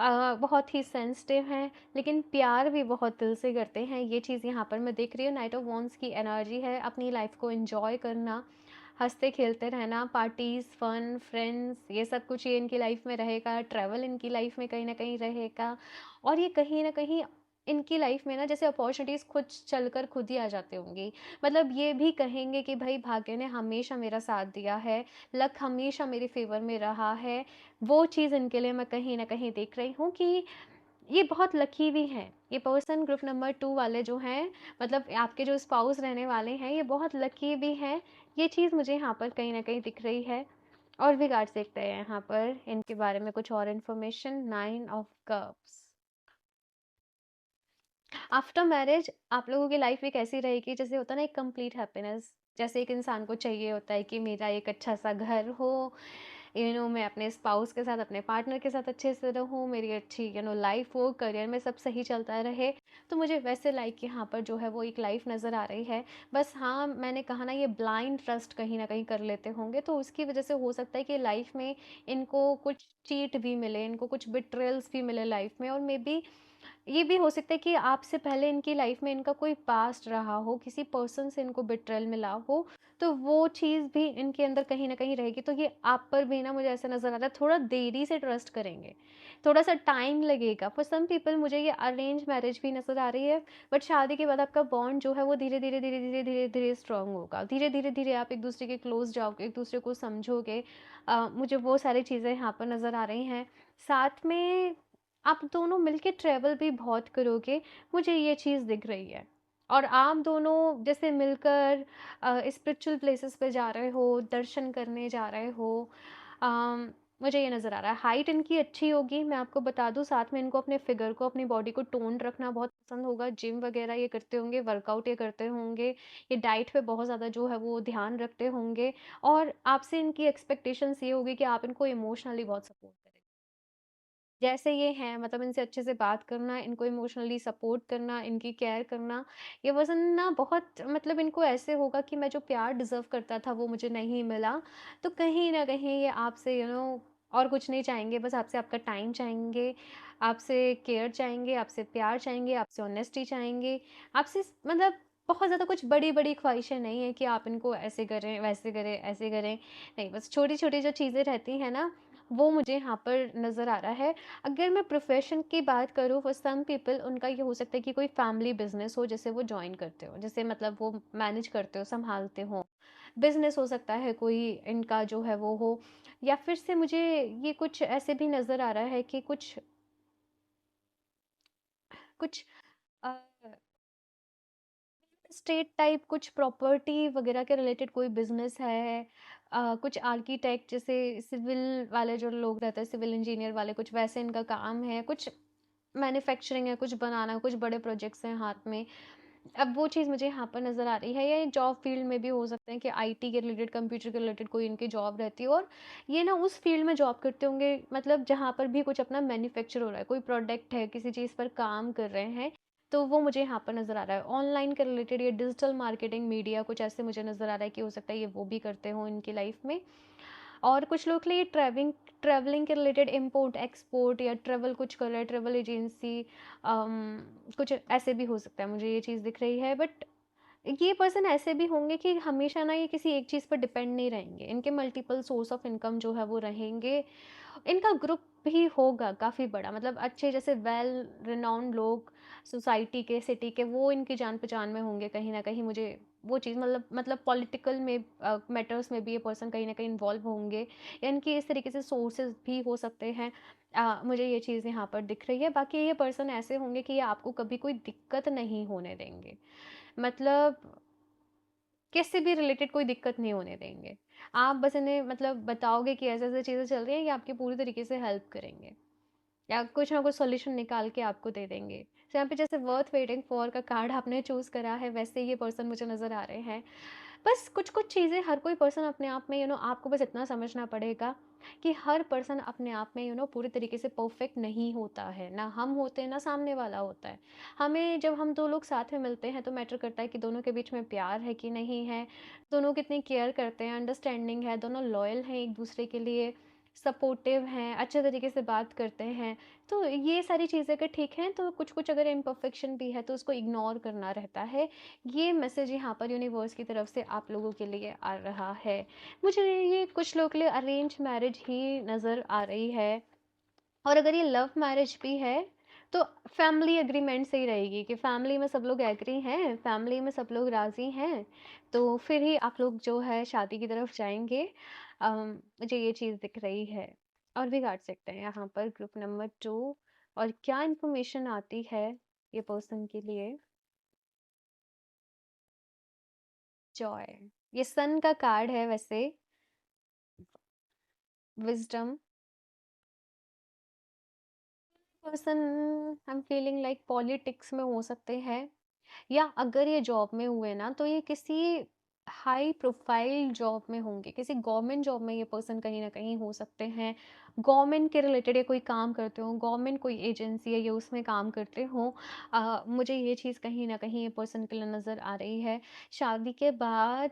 बहुत ही सेंसिटिव हैं, लेकिन प्यार भी बहुत दिल से करते हैं। ये चीज़ यहाँ पर मैं देख रही हूँ। नाइट ऑफ वॉन्ड्स की एनर्जी है अपनी लाइफ को एंजॉय करना, हंसते खेलते रहना, पार्टीज़, फन, फ्रेंड्स, ये सब कुछ ये इनकी लाइफ में रहेगा। ट्रैवल इनकी लाइफ में कहीं ना कहीं रहेगा। और ये कहीं ना कहीं इनकी लाइफ में ना, जैसे अपॉर्चुनिटीज़ खुद चलकर खुद ही आ जाती होंगी। मतलब ये भी कहेंगे कि भाई भाग्य ने हमेशा मेरा साथ दिया है, लक हमेशा मेरे फेवर में रहा है। वो चीज़ इनके लिए मैं कहीं ना कहीं देख रही हूँ कि ये बहुत लकी भी हैं। ये पर्सन ग्रुप नंबर 2 वाले जो हैं, मतलब आपके जो स्पाउस रहने वाले हैं, ये बहुत लकी भी हैं। ये चीज़ मुझे यहाँ पर कहीं ना कहीं दिख रही है। और भी कार्ड्स देखते हैं यहाँ पर इनके बारे में कुछ और information. 9 of cups. After marriage आप लोगों की लाइफ एक ऐसी रहेगी, जैसे होता है ना एक कंप्लीट हैप्पीनेस, जैसे एक इंसान को चाहिए होता है कि मेरा एक अच्छा सा घर हो, मैं अपने स्पाउस के साथ, अपने पार्टनर के साथ अच्छे से रहूँ, मेरी अच्छी लाइफ हो, करियर में सब सही चलता रहे। तो मुझे वैसे लाइक यहाँ पर जो है वो एक लाइफ नज़र आ रही है। बस हाँ, मैंने कहा ना, ये ब्लाइंड ट्रस्ट कहीं ना कहीं कर लेते होंगे, तो उसकी वजह से हो सकता है कि लाइफ में इनको कुछ चीट भी मिले, इनको कुछ बिट्रेल्स भी मिले लाइफ में। और मे बी ये भी हो सकता है कि आपसे पहले इनकी लाइफ में इनका कोई पास्ट रहा हो, किसी पर्सन से इनको बिट्रेल मिला हो, तो वो चीज़ भी इनके अंदर कहीं ना कहीं रहेगी। तो ये आप पर भी ना, मुझे ऐसा नज़र आ रहा है, थोड़ा देरी से ट्रस्ट करेंगे, थोड़ा सा टाइम लगेगा। फॉर सम पीपल मुझे ये अरेंज मैरिज भी नज़र आ रही है, बट शादी के बाद आपका बॉन्ड जो है वो धीरे धीरे धीरे धीरे धीरे धीरे स्ट्रांग होगा। धीरे धीरे धीरे आप एक दूसरे के क्लोज जाओगे, एक दूसरे को समझोगे। मुझे वो सारी चीज़ें यहाँ पर नज़र आ रही हैं। साथ में आप दोनों मिलके ट्रैवल भी बहुत करोगे, मुझे ये चीज़ दिख रही है। और आप दोनों जैसे मिलकर स्पिरिचुअल प्लेसेस पे जा रहे हो, दर्शन करने जा रहे हो। अम, मुझे ये नज़र आ रहा है। हाइट इनकी अच्छी होगी, मैं आपको बता दूँ। साथ में इनको अपने फिगर को, अपनी बॉडी को टोन रखना बहुत पसंद होगा। जिम वगैरह ये करते होंगे, वर्कआउट ये करते होंगे, ये डाइट पे बहुत ज़्यादा जो है वो ध्यान रखते होंगे। और आपसे इनकी एक्सपेक्टेशंस ये होगी कि आप इनको इमोशनली बहुत सपोर्ट करें। जैसे ये हैं, मतलब इनसे अच्छे से बात करना, इनको इमोशनली सपोर्ट करना, इनकी केयर करना। ये पर्सन ना बहुत, मतलब इनको ऐसे होगा कि मैं जो प्यार डिज़र्व करता था वो मुझे नहीं मिला, तो कहीं न कहीं ये आपसे और कुछ नहीं चाहेंगे, बस आपसे आपका टाइम चाहेंगे, आपसे केयर चाहेंगे, आपसे प्यार चाहेंगे, आपसे ऑनेस्टी चाहेंगे, आपसे मतलब बहुत ज़्यादा कुछ बड़ी-बड़ी ख्वाहिशें नहीं है कि आप इनको ऐसे करें, वैसे करें, ऐसे करें। नहीं, बस छोटी-छोटी जो चीज़ें रहती हैं ना, वो मुझे यहाँ पर नज़र आ रहा है। अगर मैं प्रोफ़ेशन की बात करूँ, फॉर सम पीपल उनका ये हो सकता है कि कोई फैमिली बिज़नेस हो, जैसे वो जॉइन करते हो, जैसे मतलब वो मैनेज करते हो, सँभालते हो। बिज़नेस हो सकता है कोई इनका जो है वो हो, या फिर से मुझे ये कुछ ऐसे भी नज़र आ रहा है कि कुछ कुछ अ स्टेट टाइप, कुछ प्रॉपर्टी वगैरह के रिलेटेड कोई बिजनेस है। कुछ आर्किटेक्ट, जैसे सिविल वाले जो लोग रहते हैं, सिविल इंजीनियर वाले, कुछ वैसे इनका काम है। कुछ मैन्युफैक्चरिंग है, कुछ बनाना, कुछ बड़े प्रोजेक्ट्स हैं हाथ में। अब वो चीज़ मुझे यहाँ पर नज़र आ रही है। या जॉब फील्ड में भी हो सकते हैं कि आईटी के रिलेटेड, कंप्यूटर के रिलेटेड कोई इनकी जॉब रहती है, और ये ना उस फील्ड में जॉब करते होंगे, मतलब जहाँ पर भी कुछ अपना मैन्युफैक्चर हो रहा है, कोई प्रोडक्ट है, किसी चीज़ पर काम कर रहे हैं। तो वो मुझे यहाँ पर नज़र आ रहा है। ऑनलाइन के रिलेटेड, ये डिजिटल मार्केटिंग, मीडिया, कुछ ऐसे मुझे नज़र आ रहा है कि हो सकता है ये वो भी करते हों इनकी लाइफ में। और कुछ लोग के लिए ट्रैवलिंग ट्रैवलिंग के रिलेटेड, इम्पोर्ट एक्सपोर्ट, या ट्रैवल कुछ कर रहा है, ट्रैवल एजेंसी, कुछ ऐसे भी हो सकता है। मुझे ये चीज़ दिख रही है। बट ये पर्सन ऐसे भी होंगे कि हमेशा ना ये किसी एक चीज़ पर डिपेंड नहीं रहेंगे, इनके मल्टीपल सोर्स ऑफ इनकम जो है वो रहेंगे। इनका ग्रुप भी होगा काफ़ी बड़ा, मतलब अच्छे जैसे वेल रिनाउंड लोग सोसाइटी के, सिटी के, वो इनकी जान पहचान में होंगे कहीं ना कहीं। मुझे वो चीज़ मतलब पॉलिटिकल में मैटर्स में भी ये पर्सन कहीं ना कहीं इन्वॉल्व होंगे, या इनकी इस तरीके से सोर्सेज भी हो सकते हैं। मुझे ये चीज़ यहाँ पर दिख रही है। बाकी ये पर्सन ऐसे होंगे कि ये आपको कभी कोई दिक्कत नहीं होने देंगे, मतलब किसी भी रिलेटेड कोई दिक्कत नहीं होने देंगे। आप बस इन्हें मतलब बताओगे कि ऐसे ऐसे चीज़ें चल रही हैं, ये आपकी पूरी तरीके से हेल्प करेंगे, या कुछ ना कुछ सॉल्यूशन निकाल के आपको दे देंगे। तो यहाँ पे जैसे वर्थ वेटिंग फॉर का कार्ड आपने चूज़ करा है, वैसे ये पर्सन मुझे नज़र आ रहे हैं। बस कुछ-कुछ चीज़ें हर कोई पर्सन अपने आप में आपको बस इतना समझना पड़ेगा कि हर पर्सन अपने आप में पूरे तरीके से परफेक्ट नहीं होता है। ना हम होते हैं, ना सामने वाला होता है। हमें जब हम 2 लोग साथ में मिलते हैं तो मैटर करता है कि दोनों के बीच में प्यार है कि नहीं है, दोनों कितनी केयर करते हैं, अंडरस्टैंडिंग है, दोनों लॉयल हैं एक-दूसरे के लिए, सपोर्टिव हैं, अच्छे तरीके से बात करते हैं। तो ये सारी चीज़ें अगर ठीक हैं, तो कुछ-कुछ अगर इम्परफेक्शन भी है तो उसको इग्नोर करना रहता है। ये मैसेज यहाँ पर यूनिवर्स की तरफ से आप लोगों के लिए आ रहा है। मुझे ये कुछ लोगों के लिए अरेंज मैरिज ही नज़र आ रही है। और अगर ये लव मैरिज भी है तो फैमिली एग्रीमेंट से ही रहेगी कि फैमिली में सब लोग एग्री हैं, फैमिली में सब लोग राज़ी हैं, तो फिर ही आप लोग जो है शादी की तरफ जाएंगे। मुझे ये चीज़ दिख रही है। और भी काट सकते हैं यहाँ पर ग्रुप नंबर 2। और क्या इन्फॉर्मेशन आती है ये पर्सन के लिए। जॉय, ये सन का कार्ड है वैसे। Wisdom. Person I am feeling like politics में हो सकते हैं, या अगर ये जॉब में हुए ना तो ये किसी हाई प्रोफाइल जॉब में होंगे, किसी गवर्नमेंट जॉब में ये पर्सन कहीं ना कहीं हो सकते हैं। गवर्नमेंट के रिलेटेड ये कोई काम करते हो, गवर्नमेंट कोई एजेंसी है ये उसमें काम करते हो। मुझे ये चीज़ कहीं ना कहीं ये पर्सन के लिए नज़र आ रही है। शादी के बाद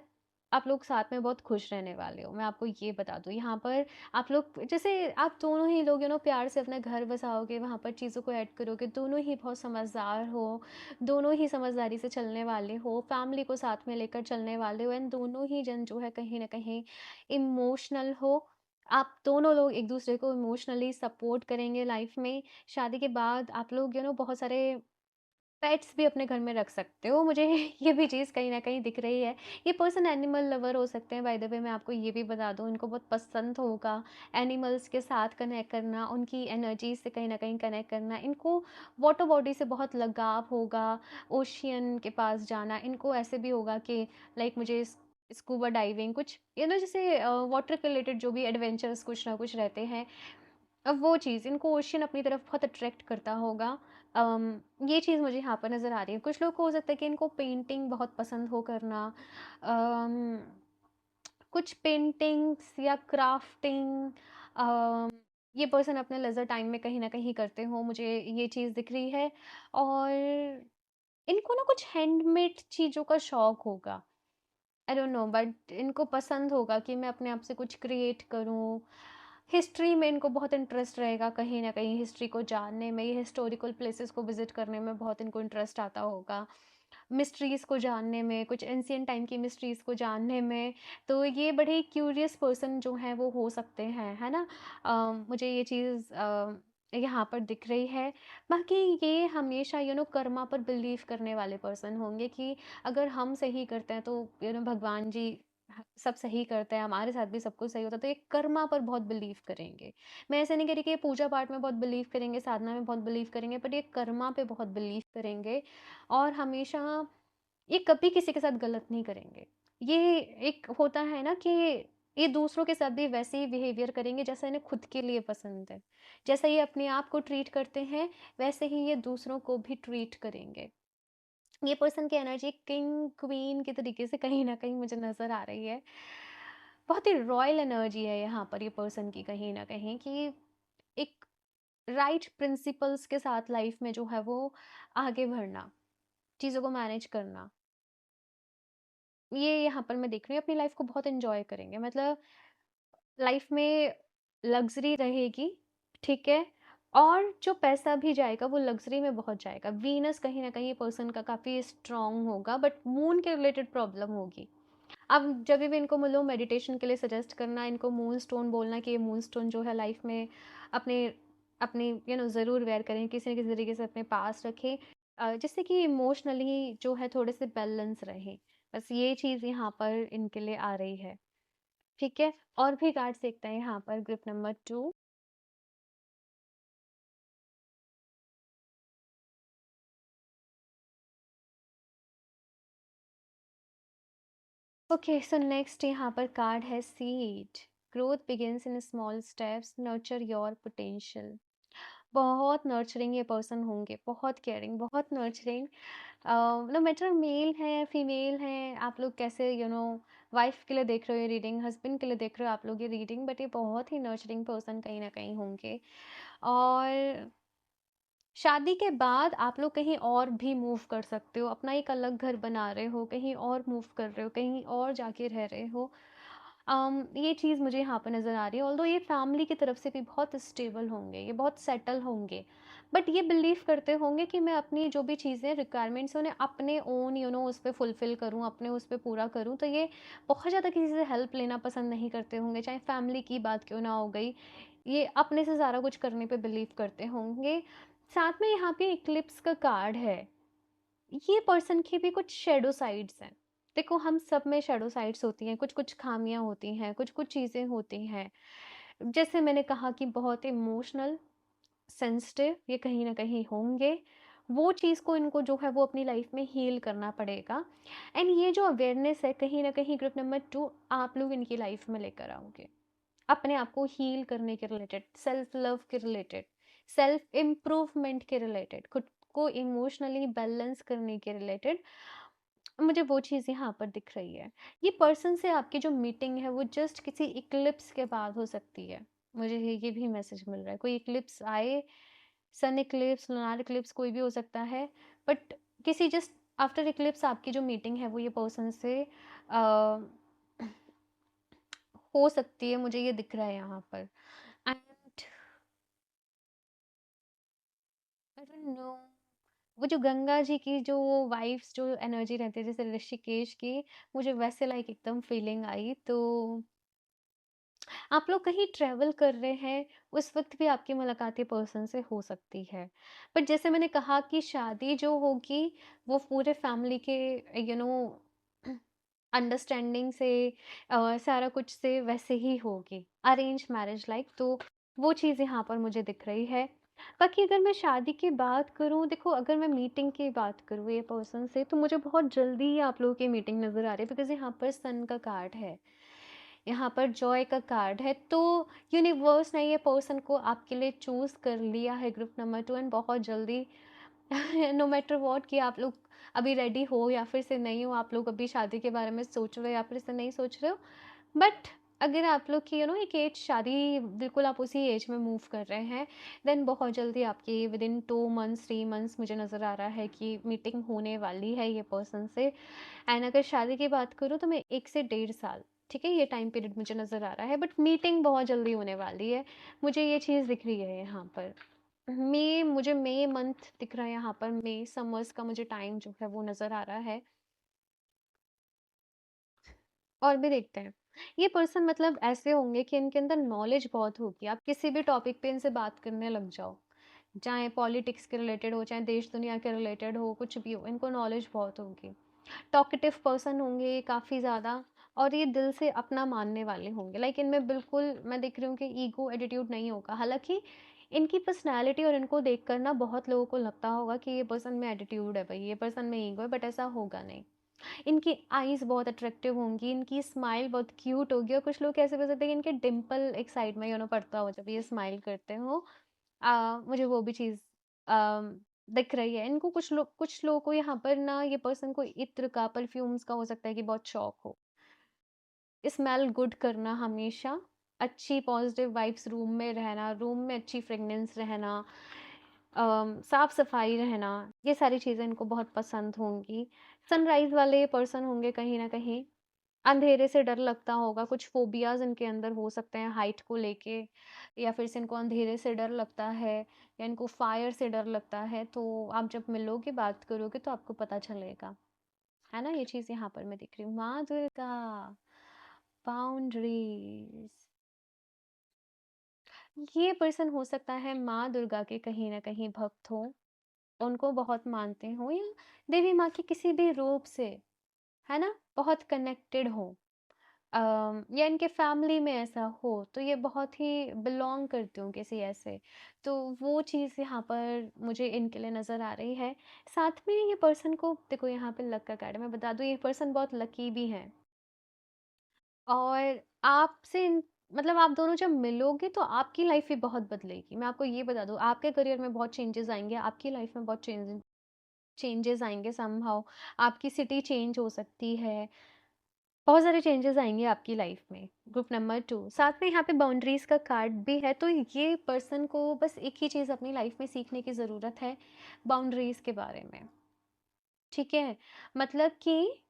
आप लोग साथ में बहुत खुश रहने वाले हो, मैं आपको ये बता दूँ यहाँ पर। आप लोग जैसे आप दोनों ही लोग प्यार से अपना घर बसाओगे, वहाँ पर चीज़ों को ऐड करोगे, दोनों ही बहुत समझदार हो, दोनों ही समझदारी से चलने वाले हो, फैमिली को साथ में लेकर चलने वाले हो, एंड दोनों ही जन जो है कहीं ना कहीं इमोशनल हो। आप दोनों लोग एक दूसरे को इमोशनली सपोर्ट करेंगे लाइफ में। शादी के बाद आप लोग बहुत सारे पेट्स भी अपने घर में रख सकते हो, मुझे ये भी चीज़ कहीं ना कहीं दिख रही है। ये पर्सन एनिमल लवर हो सकते हैं, बाय द वे मैं आपको ये भी बता दूँ, इनको बहुत पसंद होगा एनिमल्स के साथ कनेक्ट करना, उनकी एनर्जी से कहीं ना कहीं कनेक्ट करना। इनको वाटर बॉडी से बहुत लगाव होगा, ओशियन के पास जाना इनको ऐसे भी होगा कि लाइक मुझे स्कूबा डाइविंग कुछ जैसे वाटर के रिलेटेड जो भी एडवेंचर्स कुछ ना कुछ रहते हैं, अब वो चीज़ इनको ओशियन अपनी तरफ बहुत अट्रैक्ट करता होगा। ये चीज़ मुझे यहाँ पर नज़र आ रही है। कुछ लोग को हो सकता है कि इनको पेंटिंग बहुत पसंद हो करना, अम, कुछ पेंटिंग्स या क्राफ्टिंग ये पर्सन अपने लेज़र टाइम में कहीं ना कहीं करते हो, मुझे ये चीज़ दिख रही है। और इनको ना कुछ हैंडमेड चीज़ों का शौक होगा। आई डोंट नो, बट इनको पसंद होगा कि मैं अपने आप से कुछ क्रिएट करूँ। हिस्ट्री में इनको बहुत इंटरेस्ट रहेगा, कहीं ना कहीं हिस्ट्री को जानने में, ये हिस्टोरिकल प्लेसेस को विजिट करने में बहुत इनको इंटरेस्ट आता होगा, मिस्ट्रीज़ को जानने में, कुछ एंशियंट टाइम की मिस्ट्रीज़ को जानने में। तो ये बड़े क्यूरियस पर्सन जो हैं वो हो सकते हैं, है ना। मुझे ये चीज़ यहाँ पर दिख रही है। बाकी ये हमेशा कर्मा पर बिलीव करने वाले पर्सन होंगे कि अगर हम सही करते हैं तो भगवान जी सब सही करते हैं, हमारे साथ भी सब कुछ सही होता है, तो ये कर्मा पर बहुत बिलीव करेंगे। मैं ऐसे नहीं कह रही कि ये पूजा पाठ में बहुत बिलीव करेंगे, साधना में बहुत बिलीव करेंगे, बट ये कर्मा पे बहुत बिलीव करेंगे। और हमेशा ये कभी किसी के साथ गलत नहीं करेंगे। ये एक होता है ना कि ये दूसरों के साथ भी वैसे ही बिहेवियर करेंगे जैसा इन्हें खुद के लिए पसंद है। जैसा ये अपने आप को ट्रीट करते हैं, वैसे ही ये दूसरों को भी ट्रीट करेंगे। ये पर्सन की एनर्जी किंग क्वीन के तरीके से कहीं ना कहीं मुझे नज़र आ रही है। बहुत ही रॉयल एनर्जी है यहाँ पर ये पर्सन की, कहीं ना कहीं कि एक राइट प्रिंसिपल्स के साथ लाइफ में जो है वो आगे बढ़ना, चीज़ों को मैनेज करना, ये यहाँ पर मैं देख रही हूँ। अपनी लाइफ को बहुत एंजॉय करेंगे, मतलब लाइफ में लग्जरी रहेगी, ठीक है। और जो पैसा भी जाएगा वो लग्जरी में बहुत जाएगा। वीनस कहीं ना कहीं पर्सन का काफ़ी स्ट्रांग होगा, बट मून के रिलेटेड प्रॉब्लम होगी। अब जब भी इनको मिलो मेडिटेशन के लिए सजेस्ट करना, इनको मून स्टोन बोलना कि ये मून स्टोन जो है लाइफ में अपने अपनी ज़रूर वेयर करें, किसी न किसी तरीके से अपने पास रखें, जिससे कि इमोशनली जो है थोड़े से बैलेंस रहे। बस ये चीज़ यहाँ पर इनके लिए आ रही है। ठीक है, और भी कार्ड्स देखते हैं यहाँ पर group number 2। Okay, so next यहाँ पर कार्ड है seed. Growth begins in small steps, nurture your potential. बहुत नर्चरिंग ये पर्सन होंगे, बहुत केयरिंग, बहुत नर्चरिंग। नो मैटर मेल है फीमेल है, आप लोग कैसे वाइफ के लिए देख रहे हो ये रीडिंग, हस्बैंड के लिए देख रहे हो आप लोग ये रीडिंग, बट ये बहुत ही नर्चरिंग पर्सन कहीं ना कहीं होंगे। और शादी के बाद आप लोग कहीं और भी मूव कर सकते हो, अपना एक अलग घर बना रहे हो, कहीं और मूव कर रहे हो, कहीं और जाके रह रहे हो। ये चीज़ मुझे यहाँ पर नज़र आ रही है। ऑल्दो ये फैमिली की तरफ से भी बहुत स्टेबल होंगे, ये बहुत सेटल होंगे, बट ये बिलीव करते होंगे कि मैं अपनी जो भी चीज़ें रिक्वायरमेंट्स उन्हें अपने ओन उस पर फुलफ़िल करूँ, अपने उस पर पूरा करूँ। तो ये बहुत ज़्यादा किसी से हेल्प लेना पसंद नहीं करते होंगे, चाहे फैमिली की बात क्यों ना हो गई। ये अपने से सारा कुछ करने पे बिलीव करते होंगे। साथ में यहाँ पे इक्लिप्स का कार्ड है। ये पर्सन की भी कुछ शेडो साइड्स हैं। देखो, हम सब में शेडो साइड्स होती हैं, कुछ कुछ खामियां होती हैं, कुछ कुछ चीज़ें होती हैं। जैसे मैंने कहा कि बहुत इमोशनल सेंसिटिव ये कहीं ना कहीं होंगे। वो चीज़ को इनको जो है वो अपनी लाइफ में हील करना पड़ेगा। एंड ये जो अवेयरनेस है कहीं ना कहीं ग्रुप नंबर 2 आप लोग इनकी लाइफ में लेकर आओगे, अपने आप को हील करने के रिलेटेड, सेल्फ लव के रिलेटेड, सेल्फ इम्प्रूवमेंट के रिलेटेड, खुद को इमोशनली बैलेंस करने के रिलेटेड। मुझे वो चीज़ यहाँ पर दिख रही है। ये पर्सन से आपकी जो मीटिंग है वो जस्ट किसी इक्लिप्स के बाद हो सकती है। मुझे ये भी मैसेज मिल रहा है, कोई इक्लिप्स आए, सन इक्लिप्स, लूनार इक्लिप्स कोई भी हो सकता है, बट किसी जस्ट आफ्टर इक्लिप्स आपकी जो मीटिंग है वो ये पर्सन से हो सकती है। मुझे ये दिख रहा है यहाँ पर। एंड आई डोंट नो, वो जो गंगा जी की जो वाइब्स जो एनर्जी रहती है जैसे ऋषिकेश की, मुझे वैसे लाइक एकदम फीलिंग आई। तो आप लोग कहीं ट्रैवल कर रहे हैं, उस वक्त भी आपकी मुलाकात ये पर्सन से हो सकती है। बट जैसे मैंने कहा कि शादी जो होगी वो पूरे फैमिली के यू नो अंडरस्टैंडिंग से, सारा कुछ से वैसे ही होगी, अरेंज मैरिज लाइक। तो वो चीज़ यहाँ पर मुझे दिख रही है। बाकी अगर मैं शादी की बात करूँ, देखो अगर मैं मीटिंग की बात करूँ ये पर्सन से, तो मुझे बहुत जल्दी ही आप लोगों की मीटिंग नज़र आ रही है, बिकॉज यहाँ पर सन का कार्ड है, यहाँ पर जॉय का कार्ड है। तो यूनिवर्स ने ये पर्सन को आपके लिए चूज़ कर लिया है ग्रुप नंबर 2, एंड बहुत जल्दी नो मैटर वॉट कि आप लोग अभी रेडी हो या फिर से नहीं हो, आप लोग अभी शादी के बारे में सोच रहे हो या फिर से नहीं सोच रहे हो, बट अगर आप लोग की एक एज शादी, बिल्कुल आप उसी एज में मूव कर रहे हैं, देन बहुत जल्दी आपकी विद इन 2 मंथ्स 3 मंथ्स मुझे नज़र आ रहा है कि मीटिंग होने वाली है ये पर्सन से। एंड अगर शादी की बात करूँ तो मैं 1 से 1.5 साल, ठीक है, ये टाइम पीरियड मुझे नज़र आ रहा है, बट मीटिंग बहुत जल्दी होने वाली है। मुझे ये चीज़ दिख रही है यहाँ पर। मुझे मई मंथ दिख रहा है यहाँ पर, मई समर्स का मुझे टाइम जो है वो नज़र आ रहा है। और भी देखते हैं। ये पर्सन मतलब ऐसे होंगे कि इनके अंदर नॉलेज बहुत होगी, आप किसी भी टॉपिक पे इनसे बात करने लग जाओ, चाहे पॉलिटिक्स के रिलेटेड हो, चाहे देश दुनिया के रिलेटेड हो, कुछ भी हो, इनको नॉलेज बहुत होगी। टॉकेटिव पर्सन होंगे ये काफ़ी ज़्यादा, और ये दिल से अपना मानने वाले होंगे, लाइक इनमें बिल्कुल मैं देख रही हूँ कि ईगो एटीट्यूड नहीं होगा। हालांकि इनकी पर्सनैलिटी और इनको देख कर ना बहुत लोगों को लगता होगा कि ये पर्सन में एटीट्यूड है, भाई ये पर्सन में ईगो है, बट ऐसा होगा नहीं। इनकी आईज बहुत अट्रैक्टिव होंगी, इनकी स्माइल बहुत क्यूट होगी, और कुछ लोग कैसे बोल सकते हैं कि इनके डिम्पल एक साइड में पड़ता हो जब ये स्माइल करते हो। मुझे वो भी चीज़ दिख रही है। इनको कुछ लोगों को यहाँ पर ना, ये पर्सन को इत्र का, परफ्यूम्स का हो सकता है कि बहुत शौक हो। स्मेल गुड करना हमेशा, अच्छी पॉजिटिव वाइब्स रूम में रहना, रूम में अच्छी फ्रेगनेंस रहना, साफ सफाई रहना, ये सारी चीज़ें इनको बहुत पसंद होंगी। सनराइज वाले पर्सन होंगे कहीं ना कहीं। अंधेरे से डर लगता होगा, कुछ फोबियाज इनके अंदर हो सकते हैं हाइट को लेके, या फिर से इनको अंधेरे से डर लगता है, या इनको फायर से डर लगता है। तो आप जब मिलोगे बात करोगे तो आपको पता चलेगा। है ना? ये चीज़ यहाँ पर मैं दिख रही हूँ। माँ दुर्गा, बाउंड्रीज़। ये पर्सन हो सकता है माँ दुर्गा के कहीं न कहीं भक्त हों, उनको बहुत मानते हों या देवी माँ के किसी भी रूप से, है ना? बहुत कनेक्टेड हों। या इनके फैमिली में ऐसा हो तो ये बहुत ही बिलोंग करती हूँ किसी ऐसे, तो वो चीज़ यहाँ पर मुझे इनके लिए नज़र आ रही है। साथ में ये पर्सन को देखो, यहाँ पे लक का कार्ड है, मैं बता दूँ ये पर्सन बहुत लकी भी है। और आपसे मतलब आप दोनों जब मिलोगे तो आपकी लाइफ भी बहुत बदलेगी। मैं आपको ये बता दूँ, आपके करियर में बहुत चेंजेस आएंगे, आपकी लाइफ में बहुत चेंजेस आएंगे समहाउ। आपकी सिटी चेंज हो सकती है, बहुत सारे चेंजेस आएंगे आपकी लाइफ में। ग्रुप नंबर 2, साथ में यहाँ पे बाउंड्रीज का कार्ड भी है, तो ये पर्सन को बस एक ही चीज़ अपनी लाइफ में सीखने की ज़रूरत है, बाउंड्रीज के बारे में। ठीक है, मतलब कि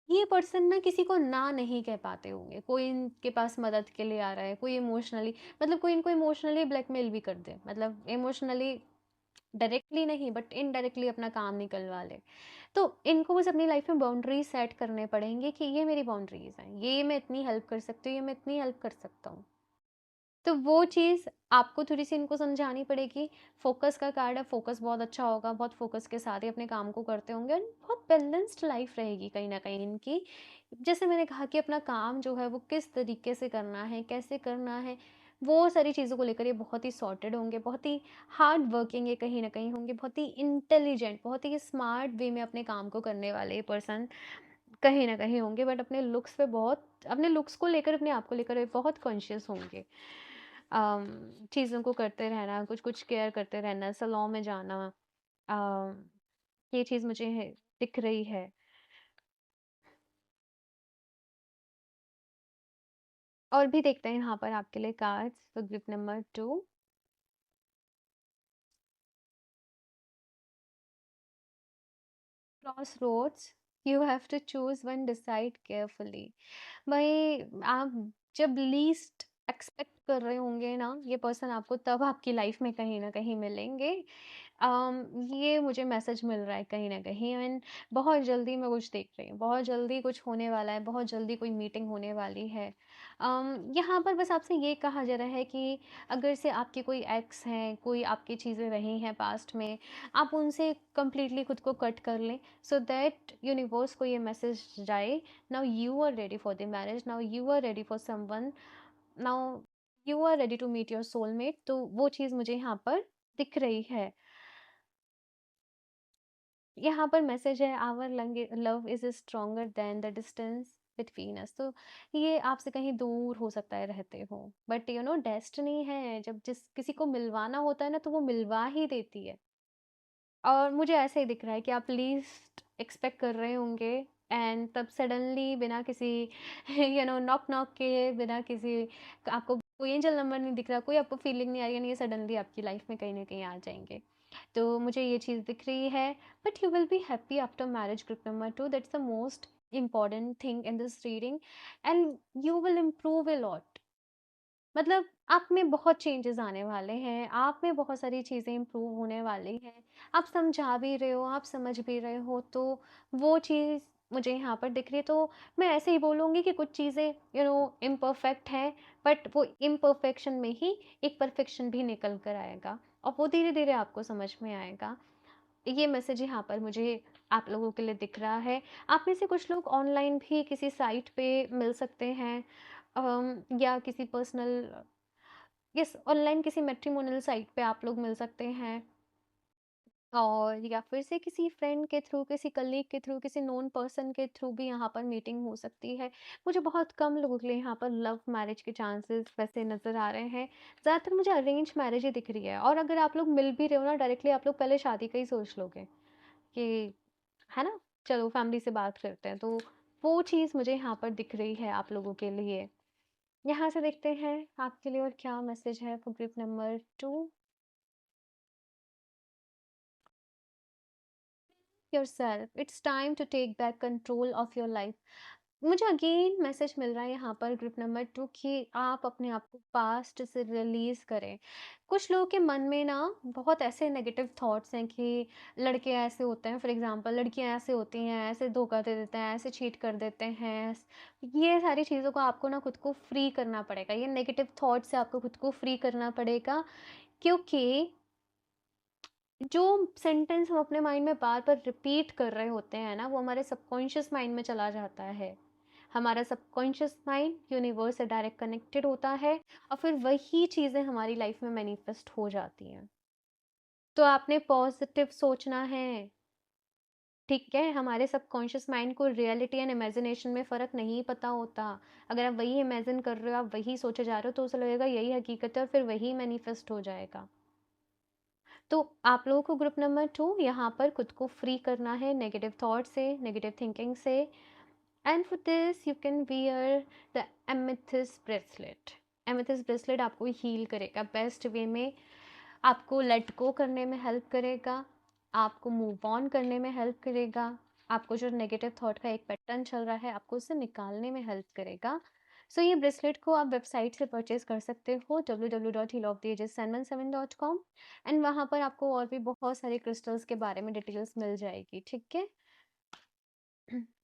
ये पर्सन ना किसी को ना नहीं कह पाते होंगे। कोई इनके पास मदद के लिए आ रहा है, कोई इमोशनली, मतलब कोई इनको इमोशनली ब्लैकमेल भी कर दे, मतलब इमोशनली डायरेक्टली नहीं बट इनडायरेक्टली अपना काम निकलवा ले, तो इनको बस अपनी लाइफ में बाउंड्रीज सेट करने पड़ेंगे कि ये मेरी बाउंड्रीज हैं, ये मैं इतनी हेल्प कर सकती हूँ, ये मैं इतनी हेल्प कर सकता हूँ। तो वो चीज़ आपको थोड़ी सी इनको समझानी पड़ेगी। फोकस का कार्ड है, फोकस बहुत अच्छा होगा, बहुत फोकस के साथ ही अपने काम को करते होंगे और बहुत बैलेंस्ड लाइफ रहेगी कहीं ना कहीं इनकी। जैसे मैंने कहा कि अपना काम जो है वो किस तरीके से करना है, कैसे करना है, वो सारी चीज़ों को लेकर ये बहुत ही सॉर्टेड होंगे, बहुत ही हार्ड वर्किंग ये कहीं ना कहीं होंगे, बहुत ही इंटेलिजेंट, बहुत ही स्मार्ट वे में अपने काम को करने वाले ये पर्सन कहीं ना कहीं होंगे। बट अपने लुक्स पे बहुत, अपने लुक्स को लेकर, अपने आप को लेकर ये बहुत कॉन्शियस होंगे। चीज़ों को करते रहना, कुछ कुछ केयर करते रहना, सैलून में जाना, अम, ये चीज़ मुझे दिख रही है। और भी देखते हैं यहाँ पर आपके लिए cards for group number 2। Crossroads, you have to choose one, decide carefully. भाई, आप जब लीस्ट एक्सपेक्ट कर रहे होंगे ना, ये पर्सन आपको तब आपकी लाइफ में कहीं ना कहीं मिलेंगे। ये मुझे मैसेज मिल रहा है कहीं ना कहीं, एंड बहुत जल्दी मैं कुछ देख रही हूँ, बहुत जल्दी कुछ होने वाला है, बहुत जल्दी कोई मीटिंग होने वाली है। यहाँ पर बस आपसे ये कहा जा रहा है कि अगर से आपके कोई एक्स हैं, कोई आपकी चीज़ें रही हैं पास्ट में, आप उनसे कम्प्लीटली खुद को कट कर लें, सो दैट यूनिवर्स को ये मैसेज जाए, now you are ready for the marriage, now you are ready for someone, now you are ready to meet your soulmate. तो वो चीज़ मुझे यहाँ पर दिख रही है। यहाँ पर मैसेज है, our love is stronger than the distance between us. तो ये आपसे कहीं दूर हो सकता है रहते हो, बट यू नो डेस्टिनी है, जब जिस किसी को मिलवाना होता है ना तो वो मिलवा ही देती है। और मुझे ऐसे ही दिख रहा है कि आप लीस्ट एक्सपेक्ट कर रहे होंगे, एंड तब सडनली बिना किसी यू नो नॉक नॉक के, बिना किसी, आपको कोई एंजल नंबर नहीं दिख रहा, कोई आपको फीलिंग नहीं आ रही है, ये सडनली आपकी लाइफ में कहीं ना कहीं आ जाएंगे। तो मुझे ये चीज़ दिख रही है। But you will be happy after marriage, group number 2, that's the most important thing in this reading, and you will improve a lot। मतलब आप में बहुत चेंजेस आने वाले हैं, आप में बहुत सारी चीज़ें इम्प्रूव होने वाली हैं। आप समझा भी रहे हो, आप समझ भी रहे हो, तो वो चीज़ मुझे यहाँ पर दिख रही है। तो मैं ऐसे ही बोलूँगी कि कुछ चीज़ें यू नो इम्परफेक्ट हैं, बट वो इम्परफेक्शन में ही एक परफेक्शन भी निकल कर आएगा, और वो धीरे धीरे आपको समझ में आएगा। ये मैसेज यहाँ पर मुझे आप लोगों के लिए दिख रहा है। आप में से कुछ लोग ऑनलाइन भी किसी साइट पे मिल सकते हैं, या किसी पर्सनल, यस, ऑनलाइन किसी मैट्रिमोनियल साइट पे आप लोग मिल सकते हैं, और या फिर से किसी फ्रेंड के थ्रू, किसी कलीग के थ्रू, किसी नोन पर्सन के थ्रू भी यहाँ पर मीटिंग हो सकती है। मुझे बहुत कम लोगों के लिए यहाँ पर लव मैरिज के चांसेस वैसे नज़र आ रहे हैं। ज़्यादातर मुझे अरेंज मैरिज ही दिख रही है, और अगर आप लोग मिल भी रहे हो ना डायरेक्टली, आप लोग पहले शादी का ही सोच लोगे कि, है ना, चलो फैमिली से बात करते हैं। तो वो चीज़ मुझे यहाँ पर दिख रही है आप लोगों के लिए। यहाँ से देखते हैं आपके लिए और क्या मैसेज है for group number 2। Yourself, it's time to take back control of your life. मुझे अगेन मैसेज मिल रहा है यहाँ पर ग्रुप नंबर 2 कि आप अपने आप को पास्ट से रिलीज़ करें। कुछ लोगों के मन में ना बहुत ऐसे नेगेटिव थॉट्स हैं कि लड़के ऐसे होते हैं, फॉर एग्ज़ाम्पल लड़कियाँ ऐसे होती हैं, ऐसे धोखा दे देते हैं, ऐसे चीट कर देते हैं। ये सारी चीज़ों को आपको ना खुद को फ्री करना पड़ेगा। ये नेगेटिव थॉट से आपको खुद को फ्री करना पड़ेगा, क्योंकि जो सेंटेंस हम अपने माइंड में बार-बार रिपीट कर रहे होते हैं ना, वो हमारे सबकॉन्शियस माइंड में चला जाता है। हमारा सबकॉन्शियस माइंड यूनिवर्स से डायरेक्ट कनेक्टेड होता है और फिर वही चीज़ें हमारी लाइफ में मैनिफेस्ट हो जाती हैं। तो आपने पॉजिटिव सोचना है, ठीक है? हमारे सबकॉन्शियस माइंड को रियलिटी एंड इमेजिनेशन में फ़र्क नहीं पता होता। अगर आप वही इमेजिन कर रहे हो, आप वही सोचे जा रहे हो, तो उसे लगेगा यही हकीकत है और फिर वही मैनिफेस्ट हो जाएगा। तो आप लोगों को ग्रुप नंबर 2 यहाँ पर खुद को फ्री करना है नेगेटिव थॉट से, नेगेटिव थिंकिंग से। And for this you can wear the amethyst bracelet. Amethyst bracelet आपको हील करेगा बेस्ट वे में, आपको लेट गो करने में हेल्प करेगा, आपको मूव ऑन करने में हेल्प करेगा, आपको जो नेगेटिव थॉट का एक पैटर्न चल रहा है आपको उससे निकालने में हेल्प करेगा। सो ये ब्रेसलेट को आप वेबसाइट से परचेज कर सकते हो www.healoftheages717.com। एंड वहाँ पर आपको और भी बहुत सारे क्रिस्टल्स के बारे में डिटेल्स मिल जाएगी, ठीक है?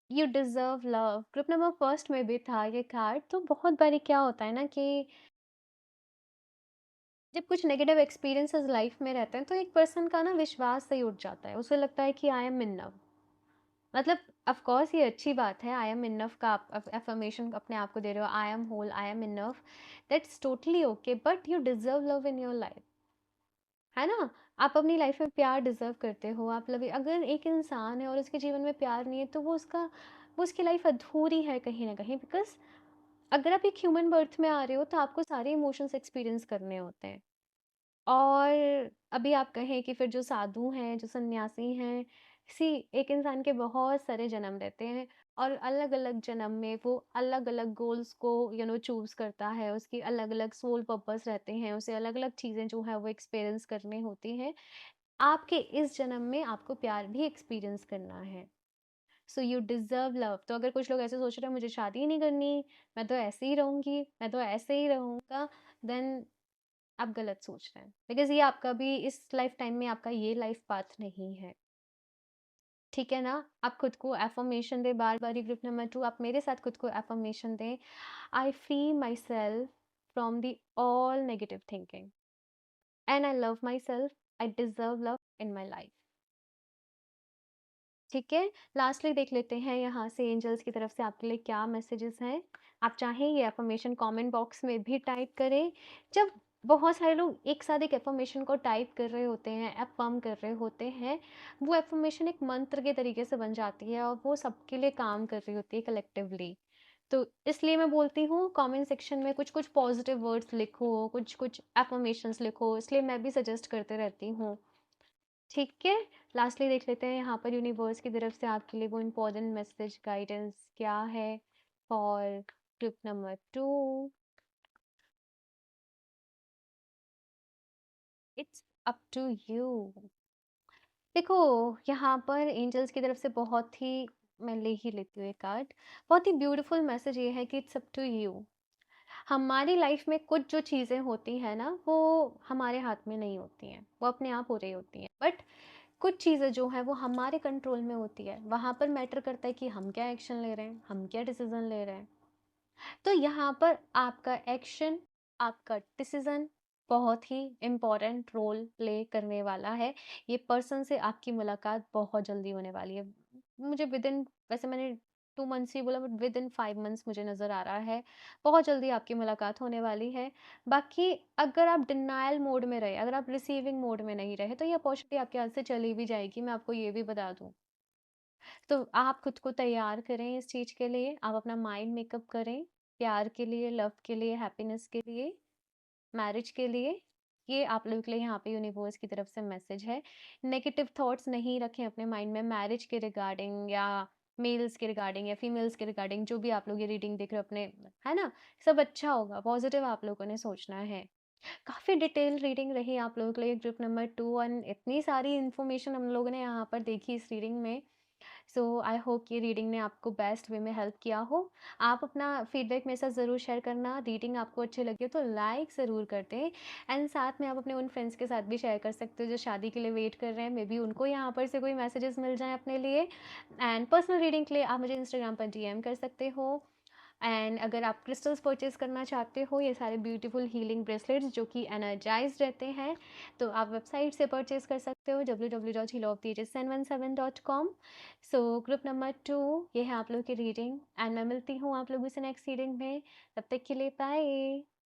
You deserve love group number first में भी था ये कार्ड। तो बहुत बारी क्या होता है ना कि जब कुछ नेगेटिव एक्सपीरियंसेस लाइफ में रहते हैं तो एक पर्सन का ना विश्वास सही उठ जाता है, उसे लगता है कि आई एम इनफ। मतलब ऑफ कोर्स ये अच्छी बात है, आई एम इनफ का आप अफर्मेशन अपने आप को दे रहे हो, I am whole, I am enough, that's totally okay, but you deserve love in your life, है ना? आप अपनी लाइफ में प्यार डिजर्व करते हो। आप लव, अगर एक इंसान है और उसके जीवन में प्यार नहीं है तो वो उसकी लाइफ अधूरी है कहीं ना कहीं, बिकॉज अगर आप एक ह्यूमन बर्थ में आ रहे हो तो आपको सारे इमोशंस एक्सपीरियंस करने होते हैं। और अभी आप कहें कि फिर जो साधु हैं, जो सन्यासी हैं, सी एक इंसान के बहुत सारे जन्म रहते हैं और अलग-अलग जन्म में वो अलग-अलग गोल्स को चूज़ करता है, उसकी अलग-अलग सोल पर्पस रहते हैं, उसे अलग-अलग चीज़ें जो है वो एक्सपीरियंस करनी होती हैं। आपके इस जन्म में आपको प्यार भी एक्सपीरियंस करना है। So you deserve love. तो अगर कुछ लोग ऐसे सोच रहे हैं मुझे शादी ही नहीं करनी, मैं तो ऐसे ही रहूँगी, मैं तो ऐसे ही रहूँगा, देन आप गलत सोच रहे हैं, बिकॉज ये आपका भी इस लाइफ टाइम में आपका ये लाइफ पाथ नहीं है, ठीक है ना? आप खुद को एफर्मेशन दें बार बार। ग्रुप नंबर 2 आप मेरे साथ खुद को एफर्मेशन दें, I free myself from the all negative thinking and I love myself, I deserve love in my life, ठीक है? लास्टली देख लेते हैं यहाँ से एंजल्स की तरफ से आपके लिए क्या मैसेजेस हैं। आप चाहें ये एफर्मेशन कमेंट बॉक्स में भी टाइप करें। जब बहुत सारे लोग एक साथ एक एफर्मेशन को टाइप कर रहे होते हैं, एफर्म कर रहे होते हैं, वो एफर्मेशन एक मंत्र के तरीके से बन जाती है और वो सबके लिए काम कर रही होती है कलेक्टिवली। तो इसलिए मैं बोलती हूँ कमेंट सेक्शन में कुछ कुछ पॉजिटिव वर्ड्स लिखो, कुछ कुछ एफर्मेशंस लिखो, इसलिए मैं भी सजेस्ट करते रहती हूँ, ठीक है? लास्टली देख लेते हैं यहाँ पर यूनिवर्स की तरफ से आपके लिए वो इम्पोर्टेंट मैसेज गाइडेंस क्या है for group number 2। It's up to you. देखो, यहाँ पर एंजल्स की तरफ से बहुत ही, मैं ले ही लेती हूँ ये कार्ड, बहुत ही ब्यूटीफुल मैसेज ये है कि इट्स अप टू यू। हमारी लाइफ में कुछ जो चीज़ें होती हैं ना वो हमारे हाथ में नहीं होती हैं, वो अपने आप हो रही होती हैं, बट कुछ चीज़ें जो हैं वो हमारे कंट्रोल में होती है। वहाँ पर मैटर करता है कि हम क्या एक्शन ले रहे हैं, हम क्या डिसीजन ले रहे हैं। तो यहाँ पर आपका एक्शन, आपका डिसीजन बहुत ही इम्पोर्टेंट रोल प्ले करने वाला है। ये पर्सन से आपकी मुलाकात बहुत जल्दी होने वाली है। मुझे विद इन, वैसे मैंने 2 मंथ्स ही बोला, बट विद इन 5 मंथ्स मुझे नज़र आ रहा है बहुत जल्दी आपकी मुलाकात होने वाली है। बाकी अगर आप डिनायल मोड में रहे, अगर आप रिसीविंग मोड में नहीं रहे, तो ये अपॉर्चुनिटी आपके हाथ से चली भी जाएगी, मैं आपको ये भी बता दूँ। तो आप खुद को तैयार करें इस चीज़ के लिए, आप अपना माइंड मेकअप करें, प्यार के लिए, लव के लिए, हैप्पीनेस के लिए, मैरिज के लिए। ये आप लोगों के लिए यहाँ पे यूनिवर्स की तरफ से मैसेज है। नेगेटिव थॉट्स नहीं रखें अपने माइंड में मैरिज के रिगार्डिंग, या मेल्स के रिगार्डिंग, या फीमेल्स के रिगार्डिंग, जो भी आप लोग ये रीडिंग देख रहे हो अपने, है ना? सब अच्छा होगा, पॉजिटिव आप लोगों ने सोचना है। काफ़ी डिटेल रीडिंग रही आप लोगों के लिए ग्रुप नंबर 2, एंड इतनी सारी इन्फॉर्मेशन हम लोगों ने यहाँ पर देखी इस रीडिंग में। सो आई होप कि रीडिंग ने आपको बेस्ट वे में हेल्प किया हो। आप अपना फीडबैक मेरे साथ ज़रूर शेयर करना। रीडिंग आपको अच्छी लगी हो तो लाइक ज़रूर कर दें, एंड साथ में आप अपने उन फ्रेंड्स के साथ भी शेयर कर सकते हो जो शादी के लिए वेट कर रहे हैं, मे बी उनको यहाँ पर से कोई मैसेजेस मिल जाएँ अपने लिए। एंड पर्सनल रीडिंग के लिए आप मुझे इंस्टाग्राम पर डीएम कर सकते हो। एंड अगर आप क्रिस्टल्स परचेज़ करना चाहते हो, ये सारे ब्यूटीफुल हीलिंग ब्रेसलेट्स जो कि एनर्जाइज्ड रहते हैं, तो आप वेबसाइट से परचेज़ कर सकते हो www.healoftheages717.com। सो ग्रुप नंबर 2 ये है आप लोग की रीडिंग, एंड मैं मिलती हूँ आप लोगों से नेक्स्ट रीडिंग में। तब तक के लिए बाय।